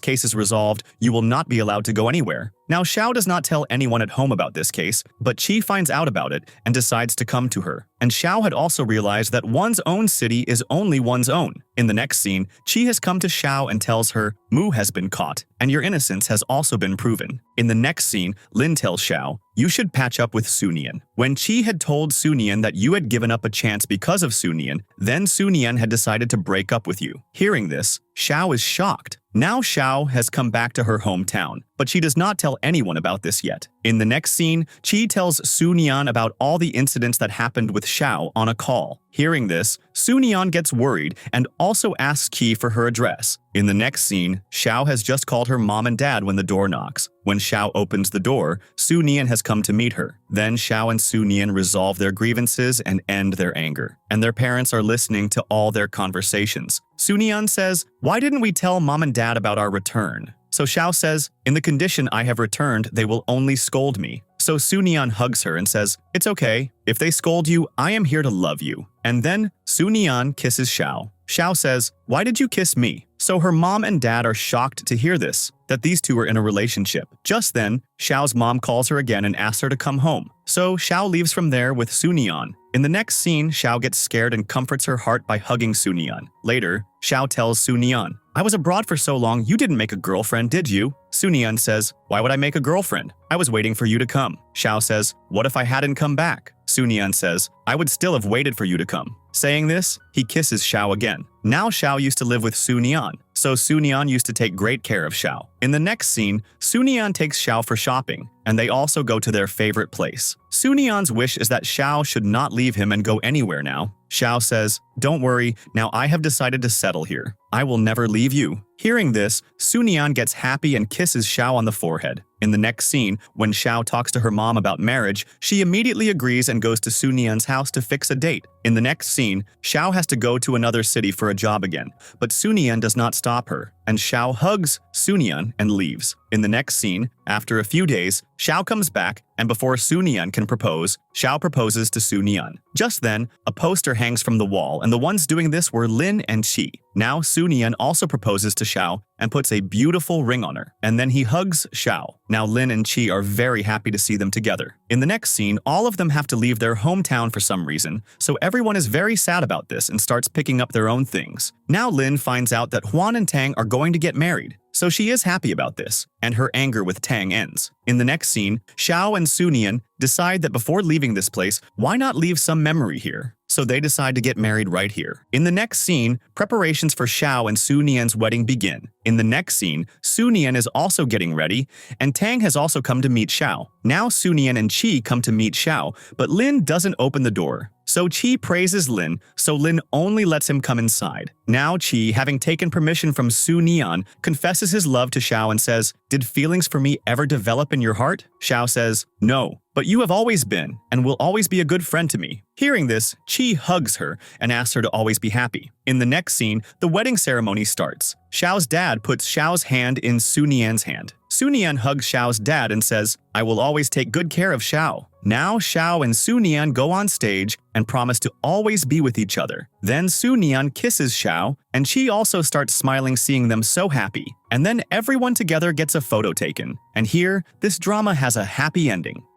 case is resolved, you will not be allowed to go anywhere." Now, Xiao does not tell anyone at home about this case, but Qi finds out about it and decides to come to her. And Xiao had also realized that one's own city is only one's own. In the next scene, Qi has come to Xiao and tells her, "Mu has been caught, and your innocence has also been proven." In the next scene, Lin tells Xiao, "You should patch up with Sunian." When Qi had told Sunian that you had given up a chance because of Sunian, then Sunian had decided to break up with you. Hearing this, Xiao is shocked. Now Xiao has come back to her hometown, but she does not tell anyone about this yet. In the next scene, Qi tells Sunian about all the incidents that happened with Xiao on a call. Hearing this, Sunian gets worried and also asks Qi for her address. In the next scene, Xiao has just called her mom and dad when the door knocks. When Xiao opens the door, Sunian has come to meet her. Then Xiao and Sunian resolve their grievances and end their anger. And their parents are listening to all their conversations. Sunian says, "Why didn't we tell mom and dad about our return?" So Xiao says, "In the condition I have returned, they will only scold me." So Sunian hugs her and says, "It's okay. If they scold you, I am here to love you." And then Sunian kisses Xiao. Xiao says, "Why did you kiss me?" So her mom and dad are shocked to hear this, that these two are in a relationship. Just then, Xiao's mom calls her again and asks her to come home. So Xiao leaves from there with Sunian. In the next scene, Xiao gets scared and comforts her heart by hugging Sunian. Later, Xiao tells Sunian, "I was abroad for so long, you didn't make a girlfriend, did you?" Sunian says, "Why would I make a girlfriend? I was waiting for you to come." Xiao says, "What if I hadn't come back?" Sunian says, "I would still have waited for you to come." Saying this, he kisses Xiao again. Now Xiao used to live with Sunian, so Sunian used to take great care of Xiao. In the next scene, Sunian takes Xiao for shopping, and they also go to their favorite place. Sunian's wish is that Xiao should not leave him and go anywhere now. Xiao says, "Don't worry, now I have decided to settle here. I will never leave you." Hearing this, Sunian gets happy and kisses Xiao on the forehead. In the next scene, when Xiao talks to her mom about marriage, she immediately agrees and goes to Sunian's house to fix a date. In the next scene, Xiao has to go to another city for a job again, but Sunian does not stop her, and Xiao hugs Sunian and leaves. In the next scene, after a few days, Xiao comes back, and before Sunian can propose, Xiao proposes to Sunian. Just then, a poster hangs from the wall, and the ones doing this were Lin and Qi. Now Sunian also proposes to Xiao and puts a beautiful ring on her, and then he hugs Xiao. Now Lin and Qi are very happy to see them together. In the next scene, all of them have to leave their hometown for some reason, so everyone is very sad about this and starts picking up their own things. Now Lin finds out that Huan and Tang are going to get married, so she is happy about this, and her anger with Tang ends. In the next scene, Xiao and Sunian decide that before leaving this place, why not leave some memory here? So they decide to get married right here. In the next scene, preparations for Xiao and Sunian's wedding begin. In the next scene, Sunian is also getting ready, and Tang has also come to meet Xiao. Now Sunian and Qi come to meet Xiao, but Lin doesn't open the door. So Chi praises Lin, so Lin only lets him come inside. Now Chi, having taken permission from Su Nian, confesses his love to Xiao and says, "Did feelings for me ever develop in your heart?" Xiao says, "No, but you have always been, and will always be a good friend to me." Hearing this, Chi hugs her and asks her to always be happy. In the next scene, the wedding ceremony starts. Xiao's dad puts Xiao's hand in Su Nian's hand. Su Nian hugs Xiao's dad and says, "I will always take good care of Xiao." Now Xiao and Su Nian go on stage and promise to always be with each other. Then Su Nian kisses Xiao, and Chi also starts smiling seeing them so happy. And then everyone together gets a photo taken. And here, this drama has a happy ending.